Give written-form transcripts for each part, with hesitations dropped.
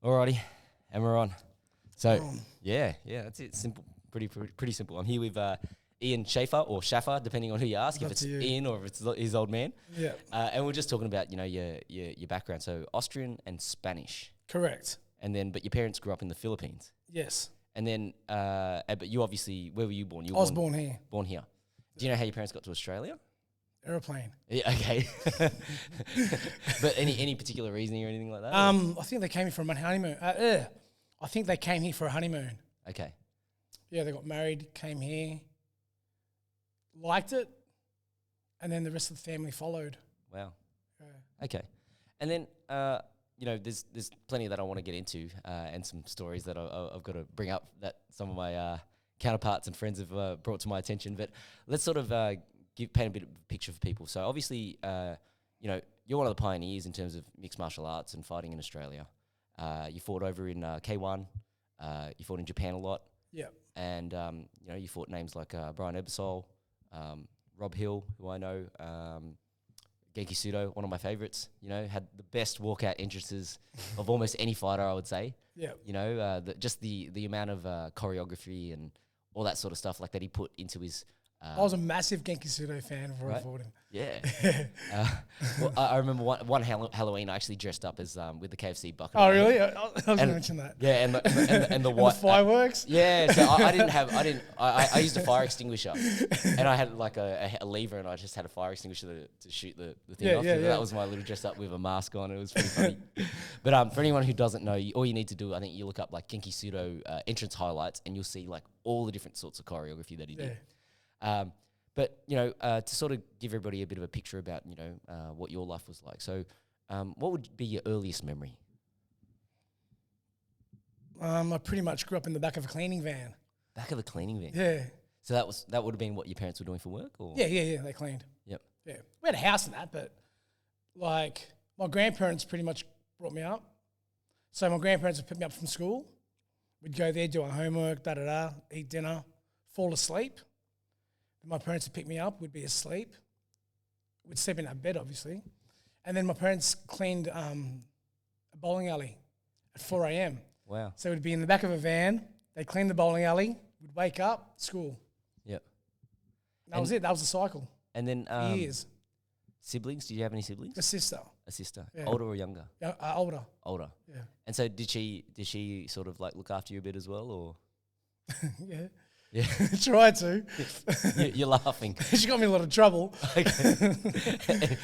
Alrighty, and we're on. So yeah, that's it. Simple, pretty simple. I'm here with Ian Schaffa or Schaffa, depending on who you ask, if it's Ian or if it's his old man. Yeah. And we're just talking about your background. So Austrian and Spanish. Correct. And then, but your parents grew up in the Philippines. Yes. And then, but you obviously, where were you born? I was born here. Born here. Do you know how your parents got to Australia? Aeroplane. Yeah, okay. But any particular reasoning or anything like that? I think they came here for a honeymoon. I think they came here for a honeymoon. Okay. Yeah, they got married, came here, liked it, and then the rest of the family followed. Wow. Yeah. Okay. And then, there's plenty that I want to get into and some stories that I've got to bring up that some of my counterparts and friends have brought to my attention. But let's sort of paint a bit of a picture for people. So obviously, you're one of the pioneers in terms of mixed martial arts and fighting in Australia. You fought over in K1. You fought in Japan a lot. Yeah. And, you fought names like Brian Ebersol, Rob Hill, who I know, Genki Sudo, one of my favorites, had the best walkout entrances of almost any fighter, I would say. Yeah. Just the amount of choreography and all that sort of stuff like that he put into his... I was a massive Genki Sudo fan before I fought him. Yeah. Well, I remember one Halloween I actually dressed up as with the KFC bucket. Oh, really? I was going to mention that. Yeah, and the white the fireworks. Yeah, so I used a fire extinguisher, and I had like a lever, and I just had a fire extinguisher to shoot the thing off. Yeah. That was my little dress up with a mask on. It was pretty funny. But for anyone who doesn't know, all you need to do, I think you look up like Genki Sudo entrance highlights, and you'll see like all the different sorts of choreography that he did. But to sort of give everybody a bit of a picture about what your life was like. So, what would be your earliest memory? I pretty much grew up in the back of a cleaning van. Back of a cleaning van. Yeah. So that would have been what your parents were doing for work, or Yeah. They cleaned. Yep. Yeah. We had a house and that, but like my grandparents pretty much brought me up. So my grandparents would pick me up from school. We'd go there, do our homework, eat dinner, fall asleep. My parents would pick me up, we'd be asleep. We'd sleep in our bed, obviously. And then my parents cleaned a bowling alley at 4 a.m. Wow. So we'd be in the back of a van, they'd clean the bowling alley, we'd wake up, school. Yep. That was it, that was the cycle. And then years. Siblings, did you have any siblings? A sister. A sister. Yeah. Older or younger? Yeah, older. Older. Yeah. And so did she sort of like look after you a bit as well, or? Yeah. Yeah. Tried to. You're laughing. She got me in a lot of trouble. Okay.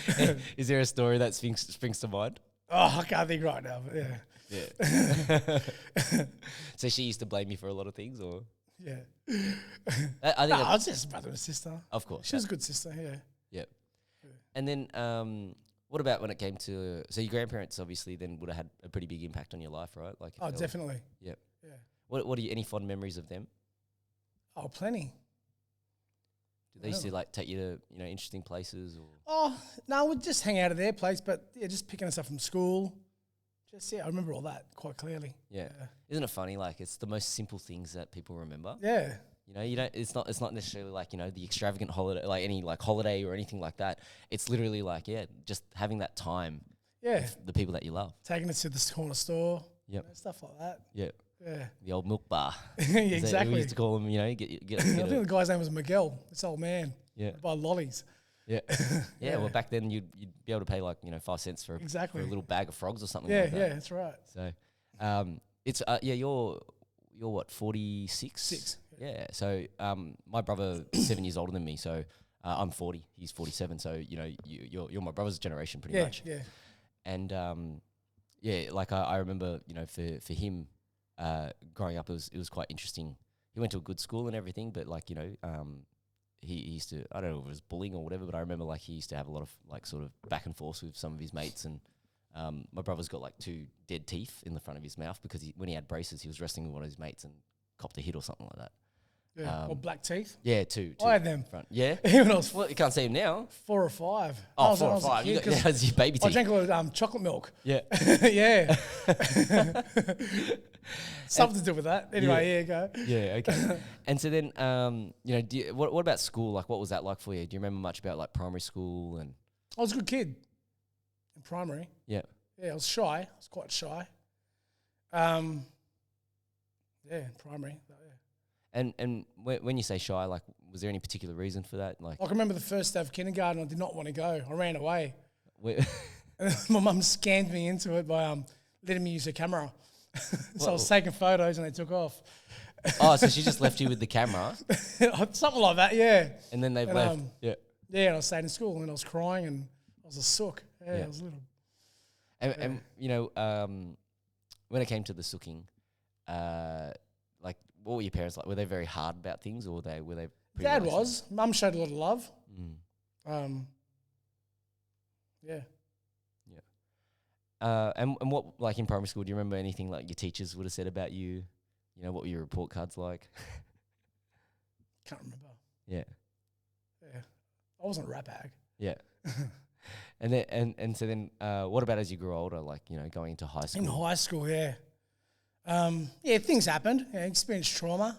Is there a story that springs to mind? Oh, I can't think right now, but yeah. Yeah. So she used to blame you for a lot of things, or? Yeah. I think I was just brother and sister. Of course. She was a good sister, yeah. Yep. Yeah. And then what about when it came to... So your grandparents obviously then would have had a pretty big impact on your life, right? Like Definitely. Yep. Yeah. What are any fond memories of them? Oh, plenty. Did they used to like take you to interesting places, or? Oh no, we'd just hang out at their place, but yeah, just picking us up from school. I remember all that quite clearly. Yeah. Isn't it funny? Like it's the most simple things that people remember. Yeah. You don't. It's not necessarily like the extravagant holiday, like any like holiday or anything like that. It's literally like just having that time. Yeah. With the people that you love. Taking us to the corner store. Yep. Stuff like that. Yeah. Yeah. The old milk bar. Yeah, exactly. We used to call them, I think the guy's name was Miguel, this old man. Yeah. Buy lollies. Yeah. Yeah. Well, back then you'd be able to pay like, 5 cents for a little bag of frogs or something like that. Yeah, that's right. So, it's, you're what, 46? 6. Yeah. So, my brother 7 years older than me. So, I'm 40, he's 47. So, you're my brother's generation pretty much. Yeah. And, like I remember, for him, growing up, it was quite interesting. He went to a good school and everything, but like he used to, I don't know if it was bullying or whatever, but I remember like he used to have a lot of like sort of back and forth with some of his mates, and my brother's got like 2 dead teeth in the front of his mouth because when he had braces, he was wrestling with one of his mates and copped a hit or something like that. Yeah. Or black teeth. Yeah, 2. I had them. Front. Yeah. Even I was well, you can't see him now. 4 or 5. Oh, 4 or 5. You got that's your baby teeth. I drank a lot of chocolate milk. Yeah. Yeah. Something to do with that. Anyway, go. Yeah, okay. And so then, what about school? Like, what was that like for you? Do you remember much about like primary school and? I was a good kid in primary. Yeah. Yeah, I was shy. I was quite shy. Yeah, primary. But yeah. And when you say shy, like, was there any particular reason for that? Like, I can remember the first day of kindergarten, I did not want to go. I ran away. where, My mum scanned me into it by letting me use her camera. So I was taking photos and they took off. oh, so she just left you with the camera, Something like that, yeah. and then they've And, left. Yeah. Yeah, and I stayed in school and I was crying and I was a sook. Yeah, Yeah. I was little. And you know, when it came to the sooking, like, what were your parents like? Were they very hard about things, or were they pretty Dad relaxed? was. Mum showed a lot of love. Mm. Yeah. And what, like, in primary school, do you remember anything like your teachers would have said about you? You know, what were your report cards like? Can't remember. Yeah. Yeah. I wasn't a rat bag. Yeah. And then and so then, what about as you grew older, like, you know, going into high school? In high school, yeah. Yeah, things happened. Yeah, experienced trauma.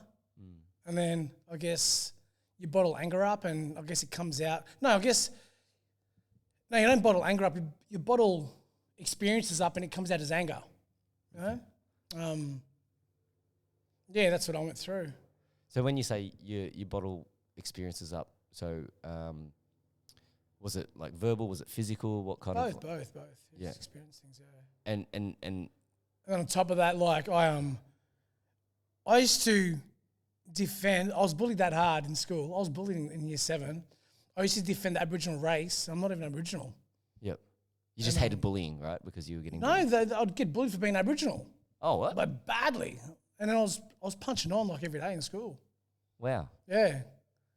And then I guess you bottle anger up and I guess it comes out. No, you don't bottle anger up. You bottle experiences up and it comes out as anger. You know? Yeah, that's what I went through. So when you say you bottle experiences up, so was it like verbal? Was it physical? What kind of? Both. Yeah. Just experience things, yeah. And And on top of that, like I used to defend. I was bullied that hard in school. I was bullied in year 7. I used to defend the Aboriginal race. I'm not even Aboriginal. yep. You just hated bullying, right? Because you were getting No, bullied. I'd get bullied for being Aboriginal, Oh, what? but badly. And then I was punching on like every day in school. Wow. Yeah.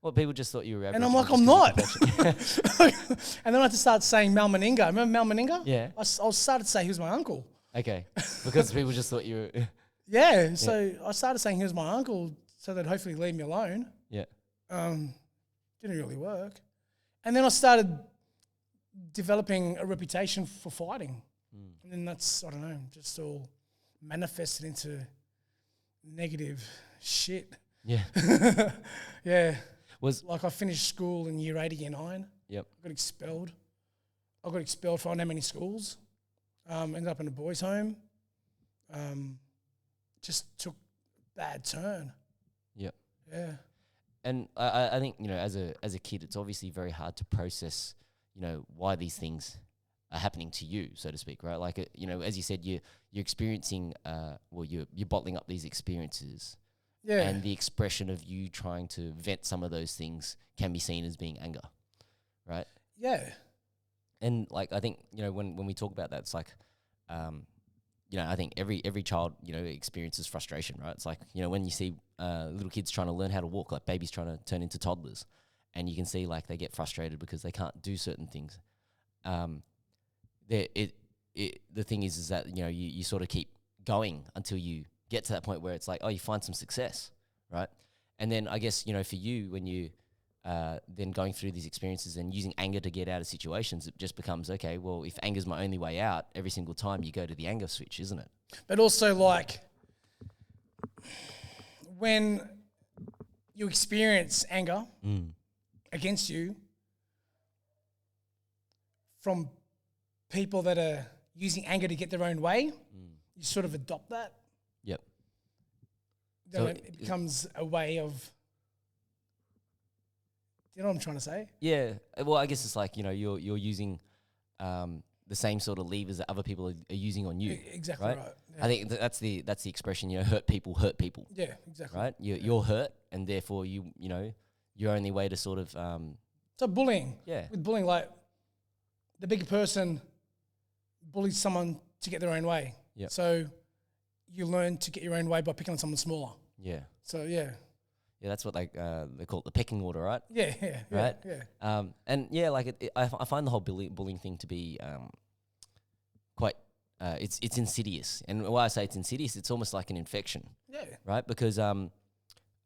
Well, people just thought you were And Aboriginal. I'm like, I'm not. And then I had to start saying Mal Meninga. Remember Mal Meninga? Yeah. I started to say he was my uncle. Okay. Because people just thought you were. Yeah. So I started saying he was my uncle so they'd hopefully leave me alone. Yeah. Didn't really work. And then I started developing a reputation for fighting. And then that's, I don't know, just all manifested into negative shit. Yeah. Yeah. Was Like I finished school in year 8 of year 9. Yep. I got expelled. I got expelled for I don't know how many schools. Ended up in a boys' home. Just took a bad turn. Yep. Yeah. And I think, you know, as a kid, it's obviously very hard to process, you know, why these things are happening to you, so to speak, right? Like, you know, as you said, you're experiencing, you're bottling up these experiences. Yeah. And the expression of you trying to vent some of those things can be seen as being anger, right? Yeah. And, like, I think, you know, when we talk about that, it's like, you know, I think every child, you know, experiences frustration, right? It's like, you know, when you see little kids trying to learn how to walk, like babies trying to turn into toddlers, and you can see, like, they get frustrated because they can't do certain things. The thing is that, you know, you sort of keep going until you get to that point where it's like, oh, you find some success, right? And then I guess, you know, for you, when you then going through these experiences and using anger to get out of situations, it just becomes, okay, well, if anger's my only way out, every single time you go to the anger switch, isn't it? But also, like, when you experience anger against you from people that are using anger to get their own way, you sort of adopt that. Yep. Then So it becomes a way of, you know what I'm trying to say? Yeah. Well, I guess it's like, you know, you're using the same sort of levers that other people are using on you. Exactly right. Yeah. I think that's the expression, you know, hurt people. Yeah, exactly. Right? You're hurt, and therefore you know, your only way to sort of So bullying. Yeah. With bullying, like, the bigger person bullies someone to get their own way. Yep. So you learn to get your own way by picking on someone smaller. yeah. So yeah. Yeah, that's what they call it, the pecking order, right? Yeah. Right? Yeah. And yeah, like I find the whole bullying thing to be quite it's insidious. And why I say it's insidious, it's almost like an infection, Yeah. right? Because and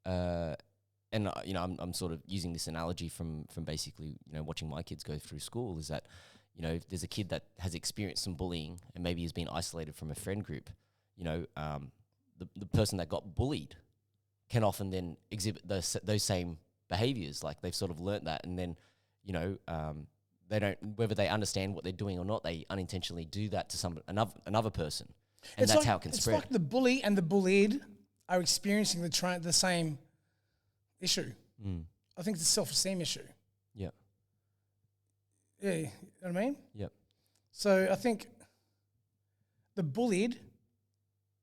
you know, I'm sort of using this analogy from basically, you know, watching my kids go through school, is that, you know, if there's a kid that has experienced some bullying and maybe has been isolated from a friend group, you know, the person that got bullied can often then exhibit those same behaviors. Like, they've sort of learnt that, and then, you know, they don't, whether they understand what they're doing or not, they unintentionally do that to another person. and that's how it can it's spread. like the bully and the bullied are experiencing the same issue. I think it's a self-esteem issue. Yep. Yeah, you know what I mean? Yep. So I think the bullied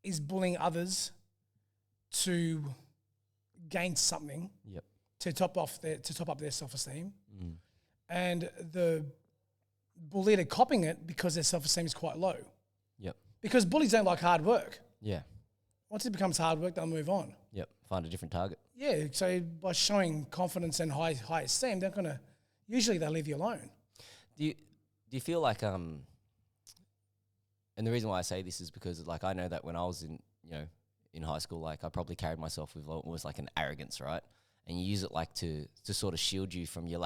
is bullying others to gain something. Yep. To top up their self-esteem, and the bullied are copying it because their self-esteem is quite low. Yep. Because bullies don't like hard work. Yeah. Once it becomes hard work, they'll move on. Yep. Find a different target. Yeah. So by showing confidence and high esteem, they're gonna usually they'll leave you alone. Do you feel like and the reason why I say this is because like I know that when I was in high school, like I probably carried myself with almost like an arrogance, right? And you use it like to sort of shield you from your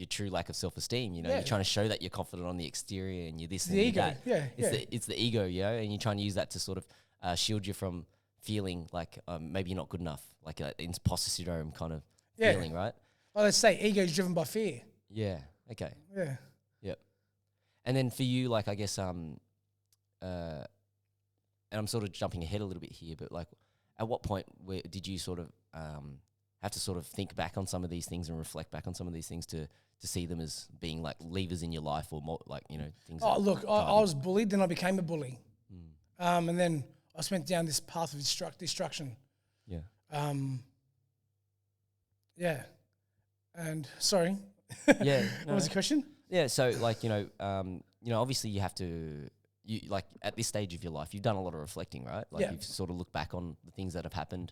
true lack of self-esteem. You know, you're trying to show that you're confident on the exterior and you're this and The you're ego, that. yeah, It's the ego, and you're trying to use that to sort of shield you from feeling like maybe you're not good enough, like imposter syndrome kind of feeling, right? Well, let's say ego is driven by fear. Yeah. Okay. Yeah. Yep. And then for you, like I guess, and I'm sort of jumping ahead a little bit here, but like, at what point did you sort of have to sort of think back on some of these things and reflect back on some of these things to see them as being like levers in your life or more like, things? Oh, look, I was bullied, then I became a bully. And then I went down this path of destruction. Yeah. Yeah. And sorry. Yeah. What was the question? Yeah. So like, obviously you have to, like at this stage of your life, you've done a lot of reflecting, right? Like you've sort of looked back on the things that have happened.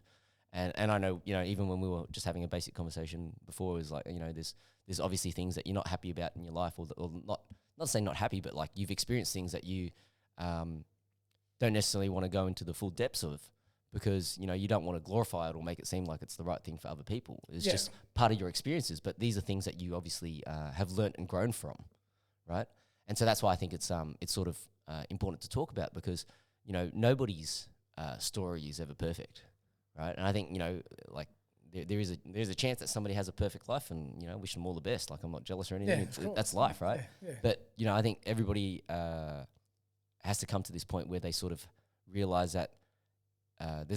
And I know, even when we were just having a basic conversation before, it was like, there's obviously things that you're not happy about in your life or not saying not happy, but like you've experienced things that you don't necessarily want to go into the full depths of because, you don't want to glorify it or make it seem like it's the right thing for other people. It's just part of your experiences, but these are things that you obviously have learnt and grown from, right? And so that's why I think it's sort of important to talk about because, nobody's story is ever perfect. Right, and I think like there is a chance that somebody has a perfect life, and wish them all the best. Like I'm not jealous or anything. That's life, right? Yeah. But I think everybody has to come to this point where they sort of realize that and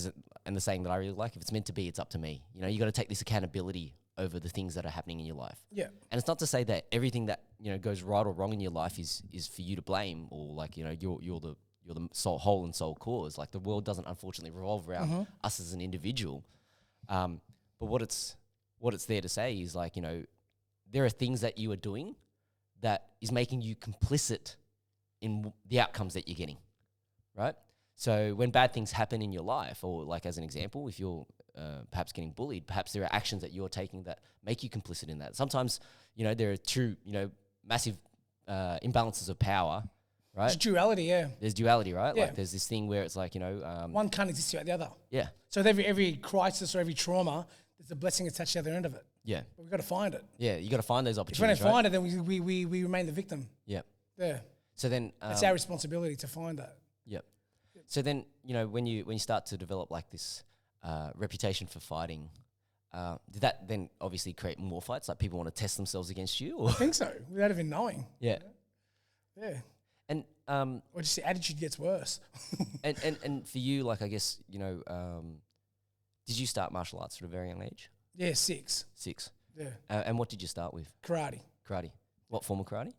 the saying that I really like: if it's meant to be, it's up to me. You got to take this accountability over the things that are happening in your life. Yeah, and it's not to say that everything that goes right or wrong in your life is for you to blame, or like you're the whole and sole cause. Like the world doesn't unfortunately revolve around us as an individual. But what it's there to say is like, there are things that you are doing that is making you complicit in the outcomes that you're getting, right? So when bad things happen in your life, or like as an example, if you're perhaps getting bullied, perhaps there are actions that you're taking that make you complicit in that. Sometimes, there are true, massive imbalances of power. Right? There's duality, yeah. There's duality, right? Yeah. Like there's this thing where it's like, one can't exist without the other. Yeah. So with every crisis or every trauma, there's a blessing attached to the other end of it. Yeah. But we've got to find it. Yeah, you got to find those If we opportunities, don't find it, then we remain the victim. Yeah. Yeah. So then... it's our responsibility to find that. Yep. So then, when you start to develop like this reputation for fighting, did that then obviously create more fights? Like people want to test themselves against you? Or? I think so, without even knowing. Yeah. Yeah. And or just the attitude gets worse. and for you, like I guess did you start martial arts at a very young age? Yeah, 6. 6. Yeah. And what did you start with? Karate. Karate. What form of karate?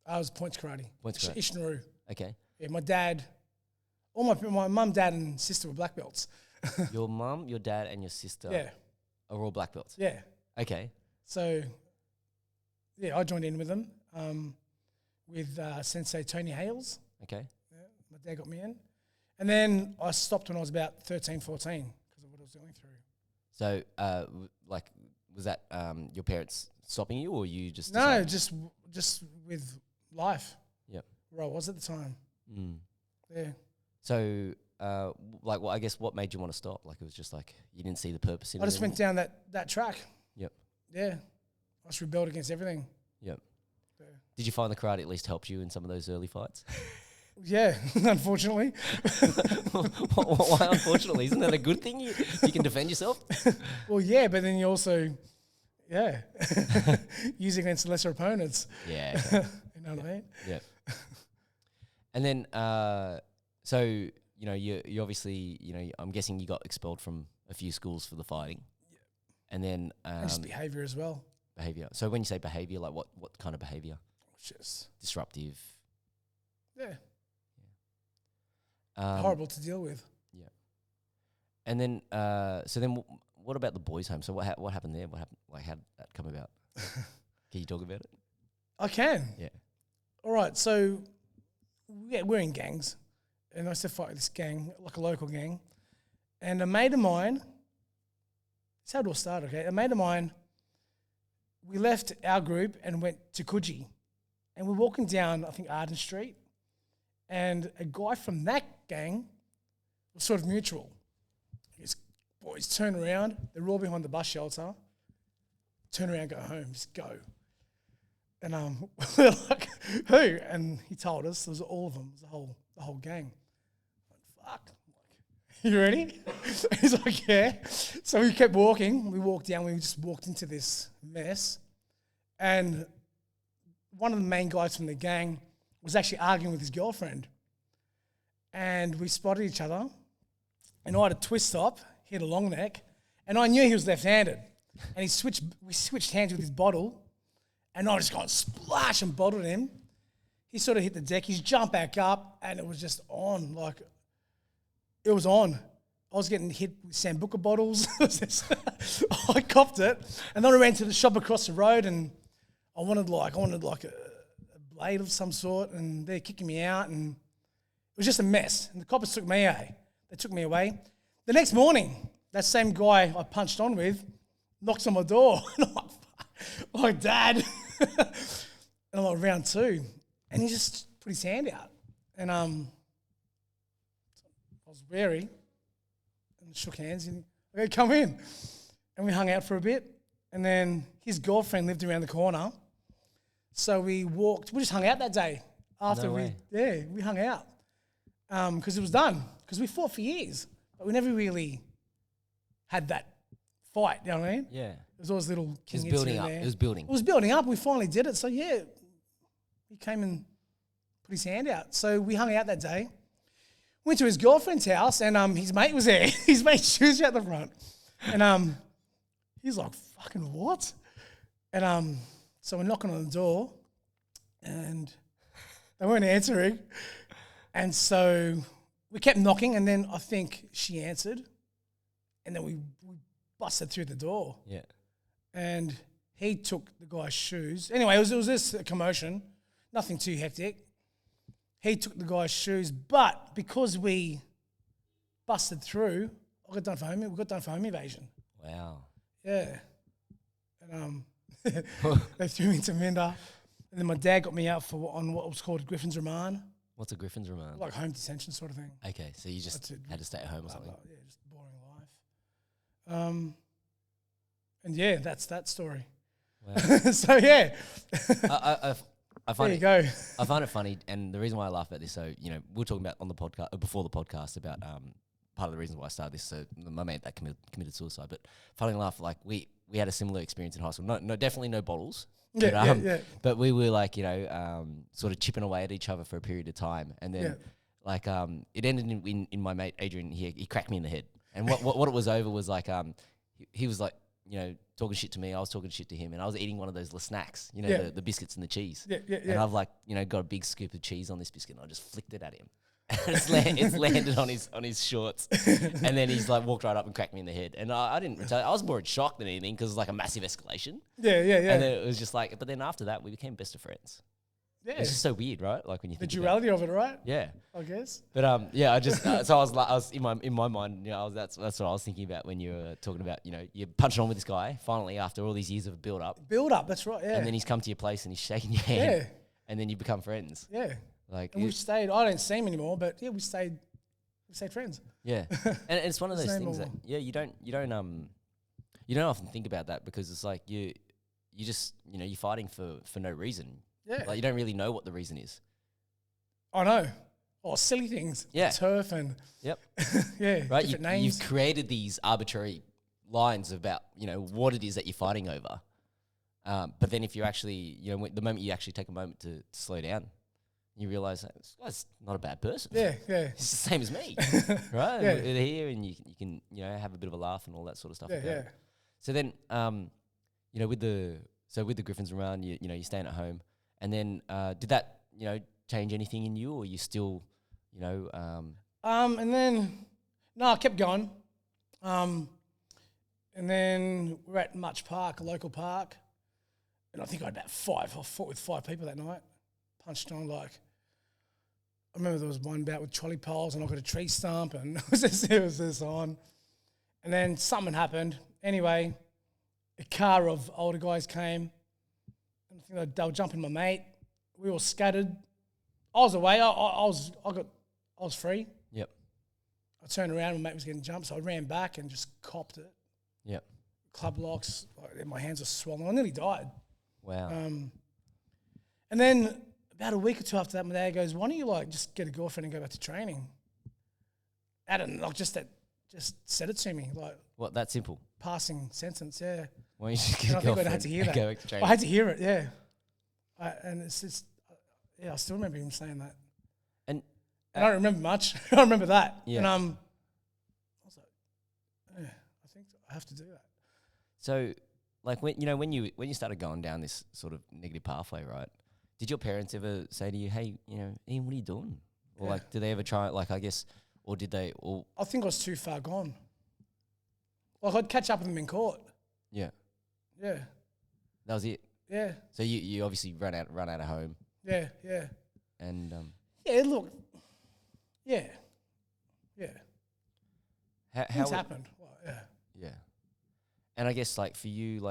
I was points karate. Points karate. Ishinru. Okay. Yeah, my dad, all my mum, dad, and sister were black belts. Your mum, your dad, and your sister are all black belts. Yeah. Okay. So, yeah, I joined in with them. With Sensei Tony Hales. Okay. Yeah, my dad got me in. And then I stopped when I was about 13, 14 because of what I was going through. So, was that your parents stopping you or you just... No, just with life. Yep. Where I was at the time. Mm. Yeah. So, I guess what made you want to stop? Like, it was just like you didn't see the purpose in it I just went down that track. Yep. Yeah. I just rebelled against everything. Yep. Did you find the karate at least helped you in some of those early fights? Yeah, unfortunately. Why unfortunately? Isn't that a good thing? You can defend yourself? Well, yeah, but then you also, use against lesser opponents. Yeah. Okay. You know what I mean? Yeah. And then, So, you know, you obviously, you know, I'm guessing you got expelled from a few schools for the fighting. Yeah. And then and just behaviour as well. Behaviour. So when you say behaviour, like what kind of behaviour? Just disruptive. Yeah. Horrible to deal with. Yeah. And then, so then, what about the boys' home? So what happened there? What happened? Like, how did that come about? Can you talk about it? I can. Yeah. All right. So, yeah, we're in gangs, and I used to fight with this gang, like a local gang, and a mate of mine. That's how it all started. Okay, a mate of mine. We left our group and went to Coogee, and we're walking down, I think, Arden Street, and a guy from that gang was sort of mutual. His boys turn around, they're all behind the bus shelter, turn around, go home, just go. And we're like, who? And he told us it was all of them, it was the whole gang. I'm like, fuck. You ready? He's like, yeah. So we kept walking. We walked down. We just walked into this mess. And one of the main guys from the gang was actually arguing with his girlfriend. And we spotted each other. And I had a twist up, hit a long neck. And I knew he was left-handed. And we switched hands with his bottle. And I just got splash and bottled him. He sort of hit the deck. He's jumped back up. And it was just on, like... It was on. I was getting hit with Sambuca bottles. I copped it. And then I ran to the shop across the road and I wanted a blade of some sort, and they're kicking me out, and it was just a mess. And the coppers took me away. They took me away. The next morning, that same guy I punched on with knocks on my door. And I'm like, Dad. And I'm like, round two. And he just put his hand out. And I was wary and shook hands and okay, come in. And we hung out for a bit. And then his girlfriend lived around the corner. So we just hung out that day. We hung out. Because it was done. Because we fought for years. But we never really had that fight, you know what I mean? Yeah. It was always little... It was building up. It was building. It was building up. We finally did it. So yeah, he came and put his hand out. So we hung out that day. Went to his girlfriend's house and his mate was there. His mate's shoes were out the front. And he's like, fucking what? And so we're knocking on the door and they weren't answering. And so we kept knocking and then I think she answered. And then we busted through the door. Yeah. And he took the guy's shoes. Anyway, it was this commotion. Nothing too hectic. He took the guy's shoes, but because we busted through, we got done for home invasion. Wow. Yeah. And they threw me into Minda. And then my dad got me out on what was called Griffin's Remand. What's a Griffin's Remand? Like home detention sort of thing. Okay, so you just had to stay at home or something? Yeah, just boring life. And yeah, that's that story. Wow. So yeah. I find there you go. I find it funny, and the reason why I laugh at this, so you know, we were talking about on the podcast before the podcast about part of the reason why I started this. So my mate that committed suicide, but funny enough, like we had a similar experience in high school. No, definitely no bottles. Yeah, But we were like, you know, sort of chipping away at each other for a period of time, and then like it ended in my mate Adrian. He cracked me in the head, and what it was over was like he was like, you know, talking shit to me, I was talking shit to him, and I was eating one of those little snacks, you know, the biscuits and the cheese. Yeah. And I've like, you know, got a big scoop of cheese on this biscuit, and I just flicked it at him. it's landed on his shorts, and then he's like walked right up and cracked me in the head. And I didn't retaliate. I was more in shock than anything because it was like a massive escalation. Yeah. And then it was just like, but then after that, we became best of friends. Yeah. It's just so weird, right? Like when you think the duality of it, right? Yeah. I guess. But yeah, I just so I was in my mind, you know, that's what I was thinking about when you were talking about, you know, you're punching on with this guy finally after all these years of build up. That's right. Yeah. And then he's come to your place and he's shaking your hand. Yeah. And then you become friends. Yeah. Like and we've stayed. I don't see him anymore, but yeah, we stayed friends. Yeah. And it's one of those things that you don't often think about that because it's like you just, you know, you're fighting for no reason. Yeah. Like you don't really know what the reason is. I know. Oh, silly things. Yeah. Turf and yep. Yeah. Right. Different names. You've created these arbitrary lines about, you know, what it is that you're fighting over. But then if you're actually, you know, the moment you actually take a moment to slow down You realize that this guy's not a bad person. Yeah, yeah. It's the same as me, right? Yeah. And we're here, and you can have a bit of a laugh and all that sort of stuff. Yeah, about yeah. it. So then, with the Griffins around, you're staying at home, and then did that change anything in you, or you still, And then, no, I kept going. And then we're at Much Park, a local park, and I think I had about five. I fought with 5 people that night. Punched on I remember there was one bout with trolley poles, and I got a tree stump, and it was just on. And then something happened. Anyway, a car of older guys came, and I think they were jumping my mate. We all scattered. I was away. I was free. Yep. I turned around, my mate was getting jumped, so I ran back and just copped it. Yep. Club locks, my hands were swollen. I nearly died. Wow. And then about a week or 2 after that, my dad goes, "Why don't you just get a girlfriend and go back to training?" Just said it to me, What, that simple? passing sentence, yeah. Why don't you just get And a I think I girlfriend had to hear and that. go back to training? I had to hear it, yeah. And it's just, I still remember him saying that. And I don't remember much. I remember that. Yeah. And I was like, yeah, I think I have to do that. So, when you started going down this sort of negative pathway, right? Did your parents ever say to you, "Hey, Ian, what are you doing?" Or Yeah. did they ever try? I guess, or did they? Or I think I was too far gone. I'd catch up with them in court. yeah, Yeah, that was it. yeah, So you obviously run out of home, yeah, yeah. and Yeah, look. Yeah, yeah. how Things happened. Well, yeah. Yeah. And I guess for you,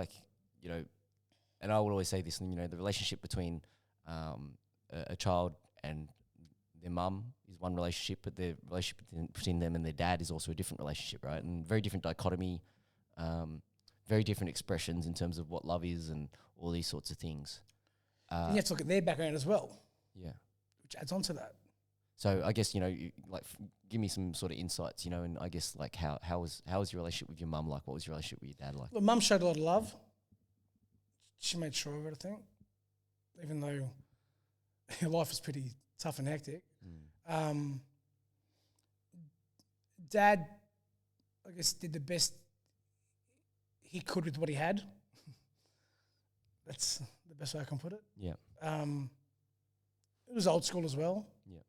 and I would always say this, the relationship between a child and their mum is one relationship, but the relationship between them and their dad is also a different relationship, right? And very different dichotomy, very different expressions in terms of what love is and all these sorts of things. And you have to look at their background as well, Yeah. which adds on to that. So I guess, give me some sort of insights, and I guess how was your relationship with your mum like? What was your relationship with your dad like? Look, Mum showed a lot of love. She made sure of it, I think, even though life was pretty tough and hectic. Dad, I guess, did the best he could with what he had. That's the best way I can put it. Yeah. It was old school as well. Yeah.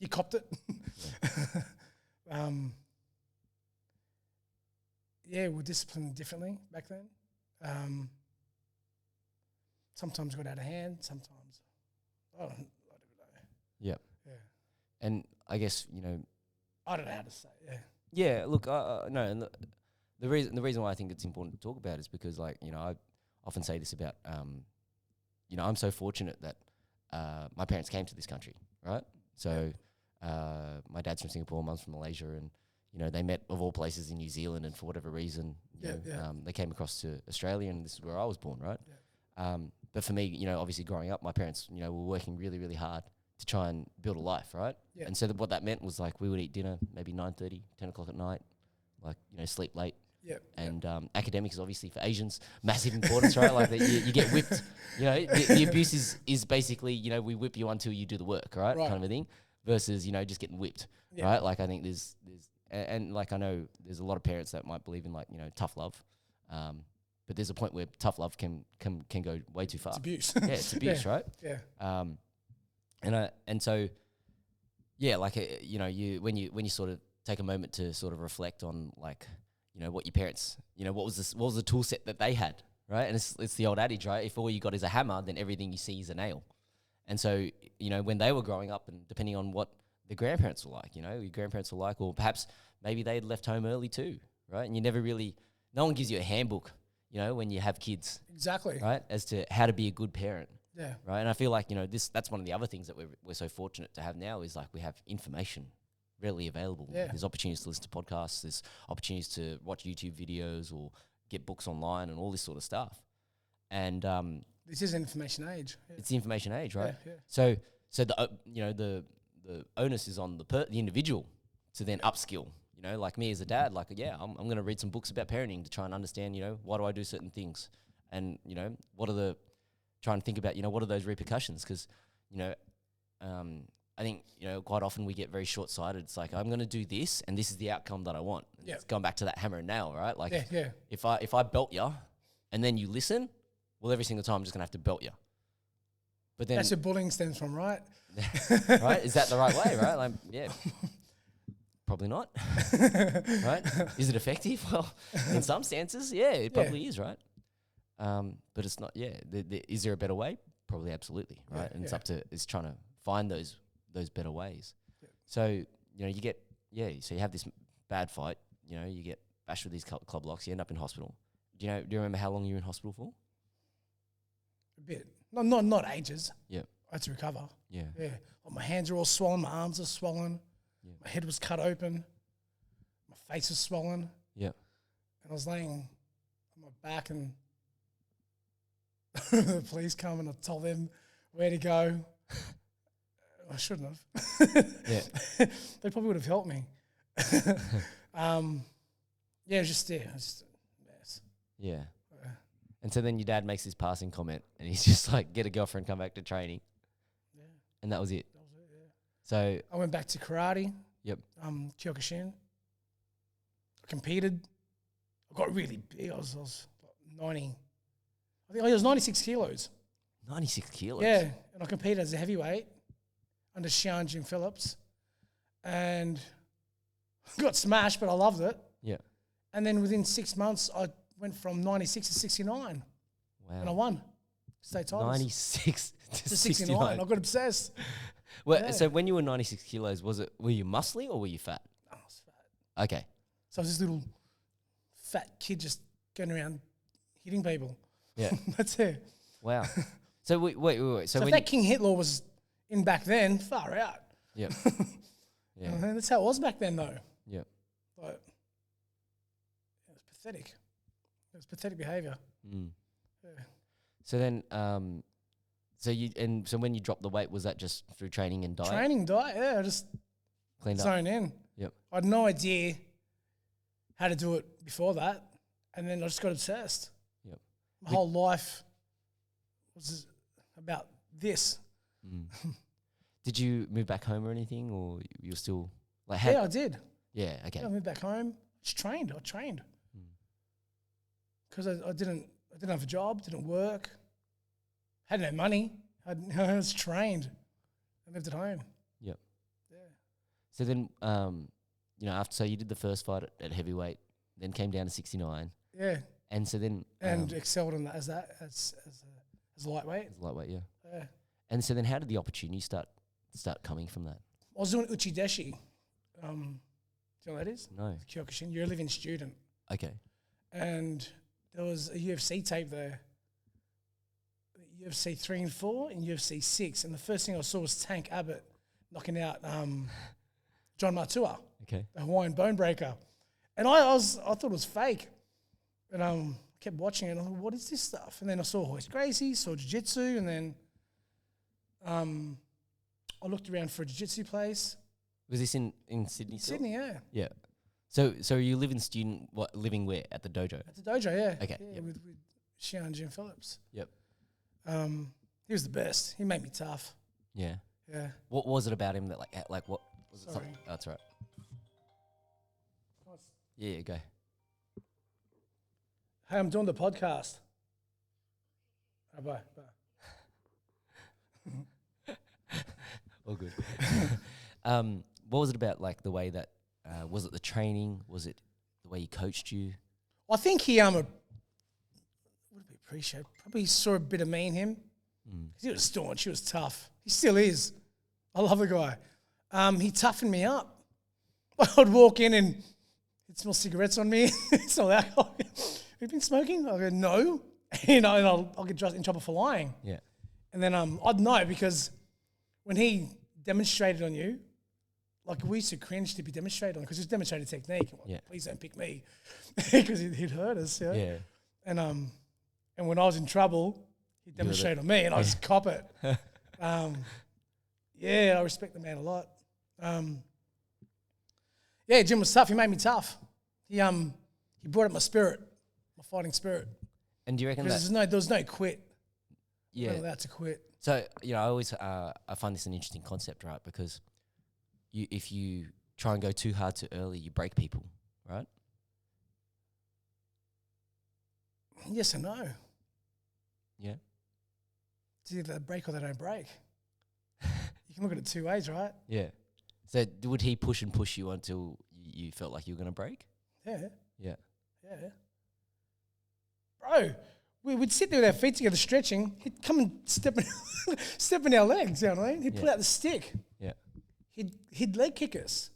You copped it. Yeah, we're disciplined differently back then. Sometimes got out of hand. Sometimes I don't know. Yeah. Yeah, And I guess, I don't know how to say. Yeah, yeah, look, no, and the reason why I think it's important to talk about is because, I often say this about, I'm so fortunate that my parents came to this country, right? So my dad's from Singapore, mum's from Malaysia, and they met of all places in New Zealand, and for whatever reason, they came across to Australia, and this is where I was born, right? Yeah. But for me, obviously growing up, my parents, were working really, really hard to try and build a life, right? Yeah. And so what that meant was we would eat dinner maybe 9:30, 10 o'clock at night, sleep late. yeah. And academics, obviously, for Asians, massive importance, right? You get whipped. The abuse is basically, we whip you until you do the work, right? Right. Kind of a thing. Versus, just getting whipped, Yeah. right? I think there's and I know there's a lot of parents that might believe in tough love, but there's a point where tough love can go way too far. It's abuse. Yeah, it's abuse, right? Yeah. And so, yeah, you when you sort of take a moment to sort of reflect on what your parents, what was the tool set that they had, right? And it's the old adage, right? If all you got is a hammer, then everything you see is a nail. And so, when they were growing up, and depending on what the grandparents were like, your grandparents were like, or perhaps maybe they'd left home early too, right? And you never really, no one gives you a handbook, when you have kids, Exactly. right? As to how to be a good parent. Yeah. Right. And I feel that's one of the other things that we're so fortunate to have now is we have information readily available. Yeah. There's opportunities to listen to podcasts, there's opportunities to watch YouTube videos or get books online and all this sort of stuff. And This is an information age. Yeah. it's the information age, right? Yeah. So the onus is on the individual to then upskill. Like me as a dad, I'm going to read some books about parenting to try and understand, why do I do certain things, and what are the try and think about, what are those repercussions? Because, you know, I think, you know, quite often we get very short-sighted. It's like, I'm going to do this, and this is the outcome that I want. Yeah. It's going back to that hammer and nail, right? Like, Yeah. if I belt you, and then you listen, well, every single time I'm just going to have to belt you. But then, That's where bullying stems from, right? right? Is that the right way, right? Like, yeah. Probably not. Right? Is it effective? Well, in some senses, yeah, it probably is, right? But it's not, yeah. Is there a better way? Probably absolutely, right? Yeah, and it's trying to find those better ways. Yeah. So, you know, you get, so you have this bad fight, you know, you get bashed with these club locks, you end up in hospital. Do you remember how long you were in hospital for? A bit. Not ages. Yeah. I had to recover. Yeah. Yeah. Like my hands are all swollen, my arms are swollen. Yeah. My head was cut open. My face was swollen. Yeah. And I was laying on my back, and the police come, and I told them where to go. I shouldn't have. Yeah. They probably would have helped me. Yeah, it was just a mess. Yeah. And so then your dad makes this passing comment, and he's just like, get a girlfriend, come back to training. Yeah. And that was it. Yeah. So I went back to karate. Yep. Kyokushin. I competed. I got really big. I was like 90. I think I was 96 kilos. 96 kilos? Yeah. And I competed as a heavyweight under Jim Phillips. And got smashed, but I loved it. Yeah. And then within 6 months, I went from 96 to 69. Wow. And I won state titles. 96 to 69. I got obsessed. Well, yeah. So when you were 96 kilos, were you muscly or were you fat? I was fat. Okay. So I was this little fat kid just going around hitting people. Yeah. That's it. Wow. So wait. So if that King Hitler was in back then, far out. Yeah. Yeah. And that's how it was back then, though. Yeah. Like, it was pathetic. It was pathetic behaviour. Mm. Yeah. So then, so when you dropped the weight, was that just through training and diet? Training, diet, yeah. I just cleaned zoned in. Yep. I had no idea how to do it before that, and then I just got obsessed. Yep. My whole life was about this. Mm. Did you move back home or anything, or you were still like? Yeah, I did. Yeah. Okay. Yeah, I moved back home. Just trained. I trained because I didn't have a job, didn't work, had no money. I was trained. I lived at home. Yep. Yeah. So then, you know, so you did the first fight at heavyweight, then came down to 69. Yeah. And so then and excelled in that as lightweight. As lightweight, yeah. Yeah. And so then, how did the opportunity start coming from that? I was doing uchideshi. Do you know what that is? No. Kyokushin. You're a living student. Okay. And there was a UFC tape there. UFC 3 and 4 and UFC 6. And the first thing I saw was Tank Abbott knocking out John Matua, okay, the Hawaiian bone breaker. And I thought it was fake. And I kept watching it and I thought, what is this stuff? And then I saw Hoist Gracie, saw jiu-jitsu, and then I looked around for a jiu-jitsu place. Was this in Sydney still? Sydney, yeah. Yeah. So you live in living where? At the dojo? At the dojo, yeah. Okay. Yeah, yep. with Jim Phillips. Yep. He was the best. He made me tough. Yeah. Yeah. What was it about him that like what was it? Sorry. Oh, that's right. Yeah, go. Hey, I'm doing the podcast. Oh, bye. All good. What was it about, like the way that, was it the training? Was it the way he coached you? I think he would be appreciated. Probably saw a bit of me in him. He was staunch. He was tough. He still is. I love the guy. He toughened me up. I'd walk in and he'd smell cigarettes on me. Smell alcohol. Have you been smoking? I go, no. And I'll get in trouble for lying. Yeah. And then I'd know because when he demonstrated on you, like we used to cringe to be demonstrated on because he was demonstrated technique. Like, yeah. Please don't pick me because he'd hurt us. Yeah. Yeah. And when I was in trouble, he'd demonstrate on me and I just cop it. Yeah, I respect the man a lot. Yeah, Jim was tough. He made me tough. He brought up my spirit, my fighting spirit. And do you reckon because there was no quit. Yeah. Not allowed to quit. So, I always I find this an interesting concept, right? Because if you try and go too hard too early, you break people, right? Yes and no. Yeah. It's either they break or they don't break. You can look at it two ways, right? Yeah. So would he push you until you felt like you were going to break? Yeah. Yeah. Yeah. Bro, we would sit there with our feet together stretching. He'd come and step in our legs, you know what I mean? He'd pull out the stick. Yeah. He'd leg kick us.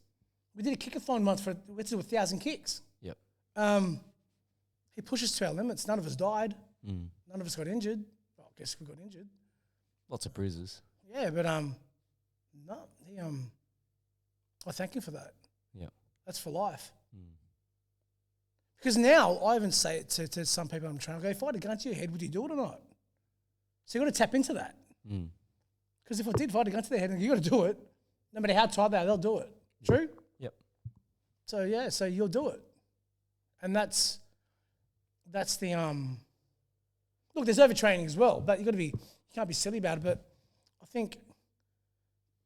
We did a kickathon once we had to do 1,000 kicks. Yep. He pushed us to our limits. None of us died. Mm. None of us got injured. Well, I guess we got injured. Lots of bruises. Yeah, but no, he I thank him for that. Yeah. That's for life. Mm. Because now I even say it to some people I'm trying to go, if I had a gun to your head, would you do it or not? So you got to tap into that. Because if I had a gun to their head, you got to do it. No matter how tired they are, they'll do it. True? Yep. So yeah, so you'll do it. And that's the look, there's overtraining as well, but you can't be silly about it. But I think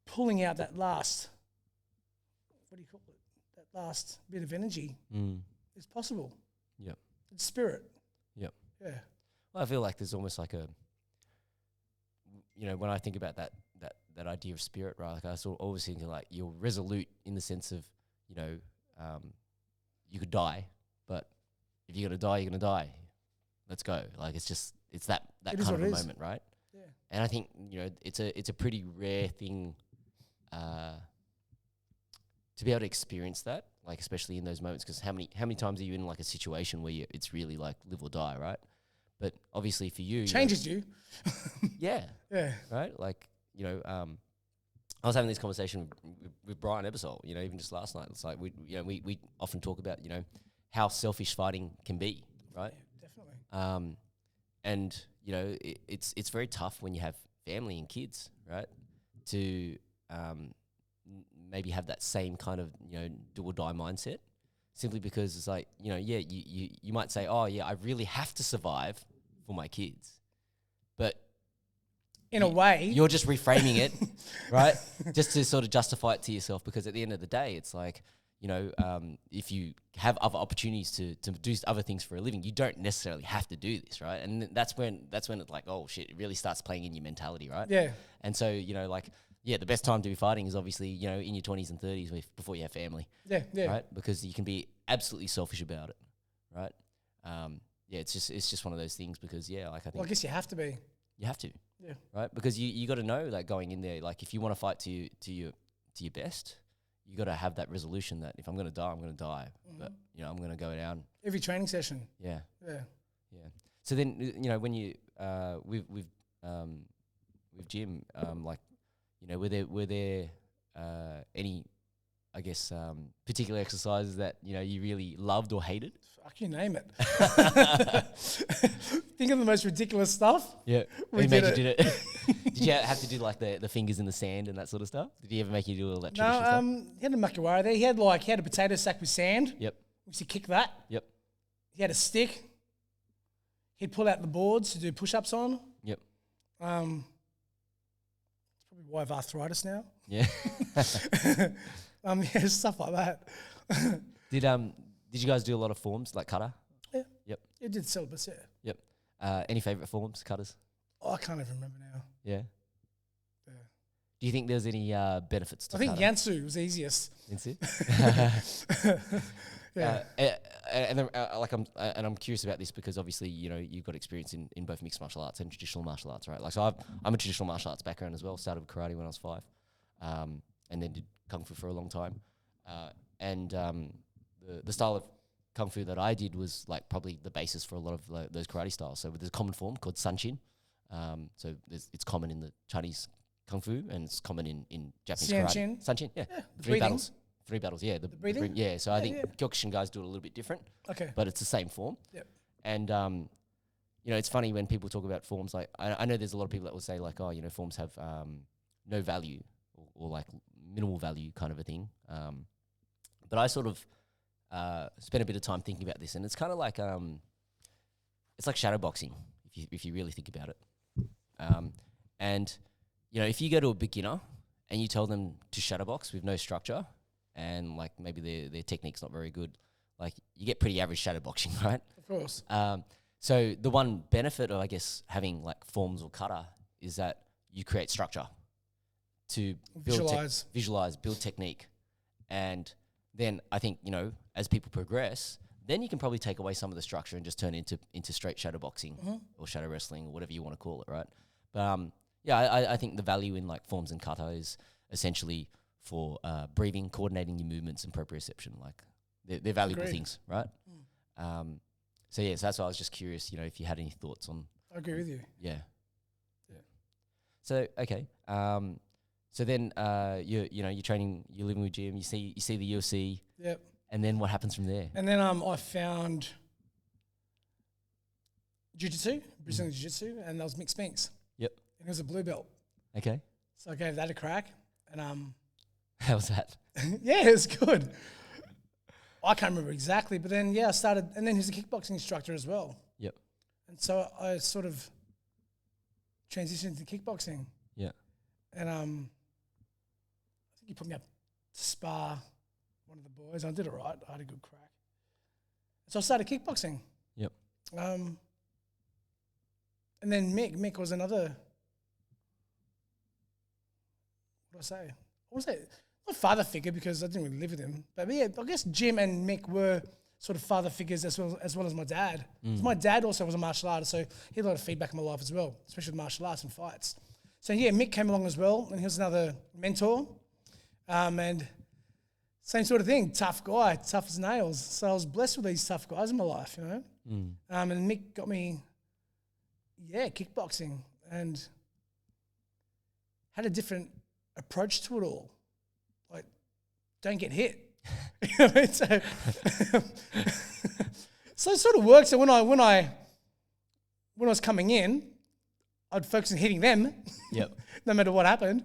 pulling out that last, what do you call it? That last bit of energy is possible. Yep. It's spirit. Yep. Yeah. Well, I feel like there's almost like a, when I think about that idea of spirit, right? Like I sort of always think like you're resolute in the sense of, you could die, but if you're gonna die, you're gonna die. Let's go. Like it's that kind of a moment, right? Yeah. And I think it's a pretty rare thing to be able to experience that, like especially in those moments, because how many times are you in like a situation where it's really like live or die, right? But obviously for you, changes you. Yeah. Yeah. Right. Like I was having this conversation with Brian Ebersol, even just last night. It's like we often talk about how selfish fighting can be, right? Yeah, definitely. And it's very tough when you have family and kids, right? To maybe have that same kind of do or die mindset, simply because it's like you might say, oh yeah, I really have to survive for my kids, but in a way, you're just reframing it, right? Just to sort of justify it to yourself, because at the end of the day, it's like, if you have other opportunities to do other things for a living, you don't necessarily have to do this, right? And that's when it's like, oh shit, it really starts playing in your mentality, right? Yeah. And so, the best time to be fighting is obviously, in your 20s and 30s before you have family. Yeah, yeah. Right? Because you can be absolutely selfish about it, right? It's just one of those things because, I think... Well, I guess you have to be. You have to. Yeah. Right? Because you got to know that going in there, like if you want to fight to your best, you got to have that resolution that if I'm going to die, I'm going to die. Mm-hmm. But, I'm going to go down. Every training session. Yeah. Yeah. Yeah. So then, when you, with Jim, like, were there any, I guess, particular exercises that, you really loved or hated? Fuck, you name it. Think of the most ridiculous stuff. Yeah. We did it. Did you have to do like the fingers in the sand and that sort of stuff? Did he ever make you do all that traditional stuff? He had a makiwara there. He had a potato sack with sand. Yep. We used to kick that. Yep. He had a stick. He'd pull out the boards to do push-ups on. Yep. That's probably why I have arthritis now. Yeah. Stuff like that. Did you guys do a lot of forms like kata? Yeah. Yep. It did syllabus, yeah. Yep. Any favorite forms, katas? Oh, I can't even remember now. Yeah. Yeah. Do you think there's any benefits to I think kata? Yansu was the easiest. Yansu? Yeah. I'm curious about this because obviously you've got experience in both mixed martial arts and traditional martial arts, right? Like so, I'm a traditional martial arts background as well. Started with karate when I was 5, and then did kung fu for a long time. The style of kung fu that I did was like probably the basis for a lot of those karate styles. So there's a common form called sanchin. So it's common in the Chinese kung fu and it's common in Japanese karate. Sanchin, yeah. Three battles, yeah. The breathing? Yeah, so I think Kyokushin guys do it a little bit different. Okay. But it's the same form. Yep. And, it's funny when people talk about forms, like, I know there's a lot of people that will say, like, oh, forms have no value or like minimal value kind of a thing. But I sort of spent a bit of time thinking about this, and it's kind of like, it's like shadow boxing, if you really think about it. And, you know, if you go to a beginner and you tell them to shadowbox with no structure and, like, maybe their technique's not very good, like, you get pretty average shadowboxing, right? Of course. So the one benefit of, I guess, having, like, forms or kata is that you create structure to visualize, build technique. And then I think, you know, as people progress, then you can probably take away some of the structure and just turn it into straight shadow boxing or shadow wrestling or whatever you want to call it, right? But yeah, I think the value in like forms and kata is essentially for breathing, coordinating your movements, and proprioception. Like they're valuable things, right? So yeah, so that's why I was just curious, you know, if you had any thoughts on. I agree with you. Yeah. So okay. So then you're training, you're living with Jim. You see the UFC. Yep. And then what happens from there? And then I found jiu-jitsu, Brazilian jiu-jitsu, and that was mixed minks. Yep. And it was a blue belt. Okay. So I gave that a crack. And how was that? yeah, it was good. I can't remember exactly, but then I started, and then he's a kickboxing instructor as well. Yep. And so I sort of transitioned to kickboxing. Yeah. And I think he put me up to spar one of the boys. I did it right. I had a good crack. So I started kickboxing. Yep. And then Mick was another. What do I say? What was that? Not father figure because I didn't really live with him. But yeah, I guess Jim and Mick were sort of father figures as well as my dad. My dad also was a martial artist, so he had a lot of feedback in my life as well, especially with martial arts and fights. So yeah, Mick came along as well, and he was another mentor. And same sort of thing, tough guy, tough as nails. So I was blessed with these tough guys in my life, you know. And Mick got me, kickboxing, and had a different approach to it all. Like, don't get hit. You know what I mean? So it sort of worked. So when I was coming in, I'd focus on hitting them. Yep. No matter what happened,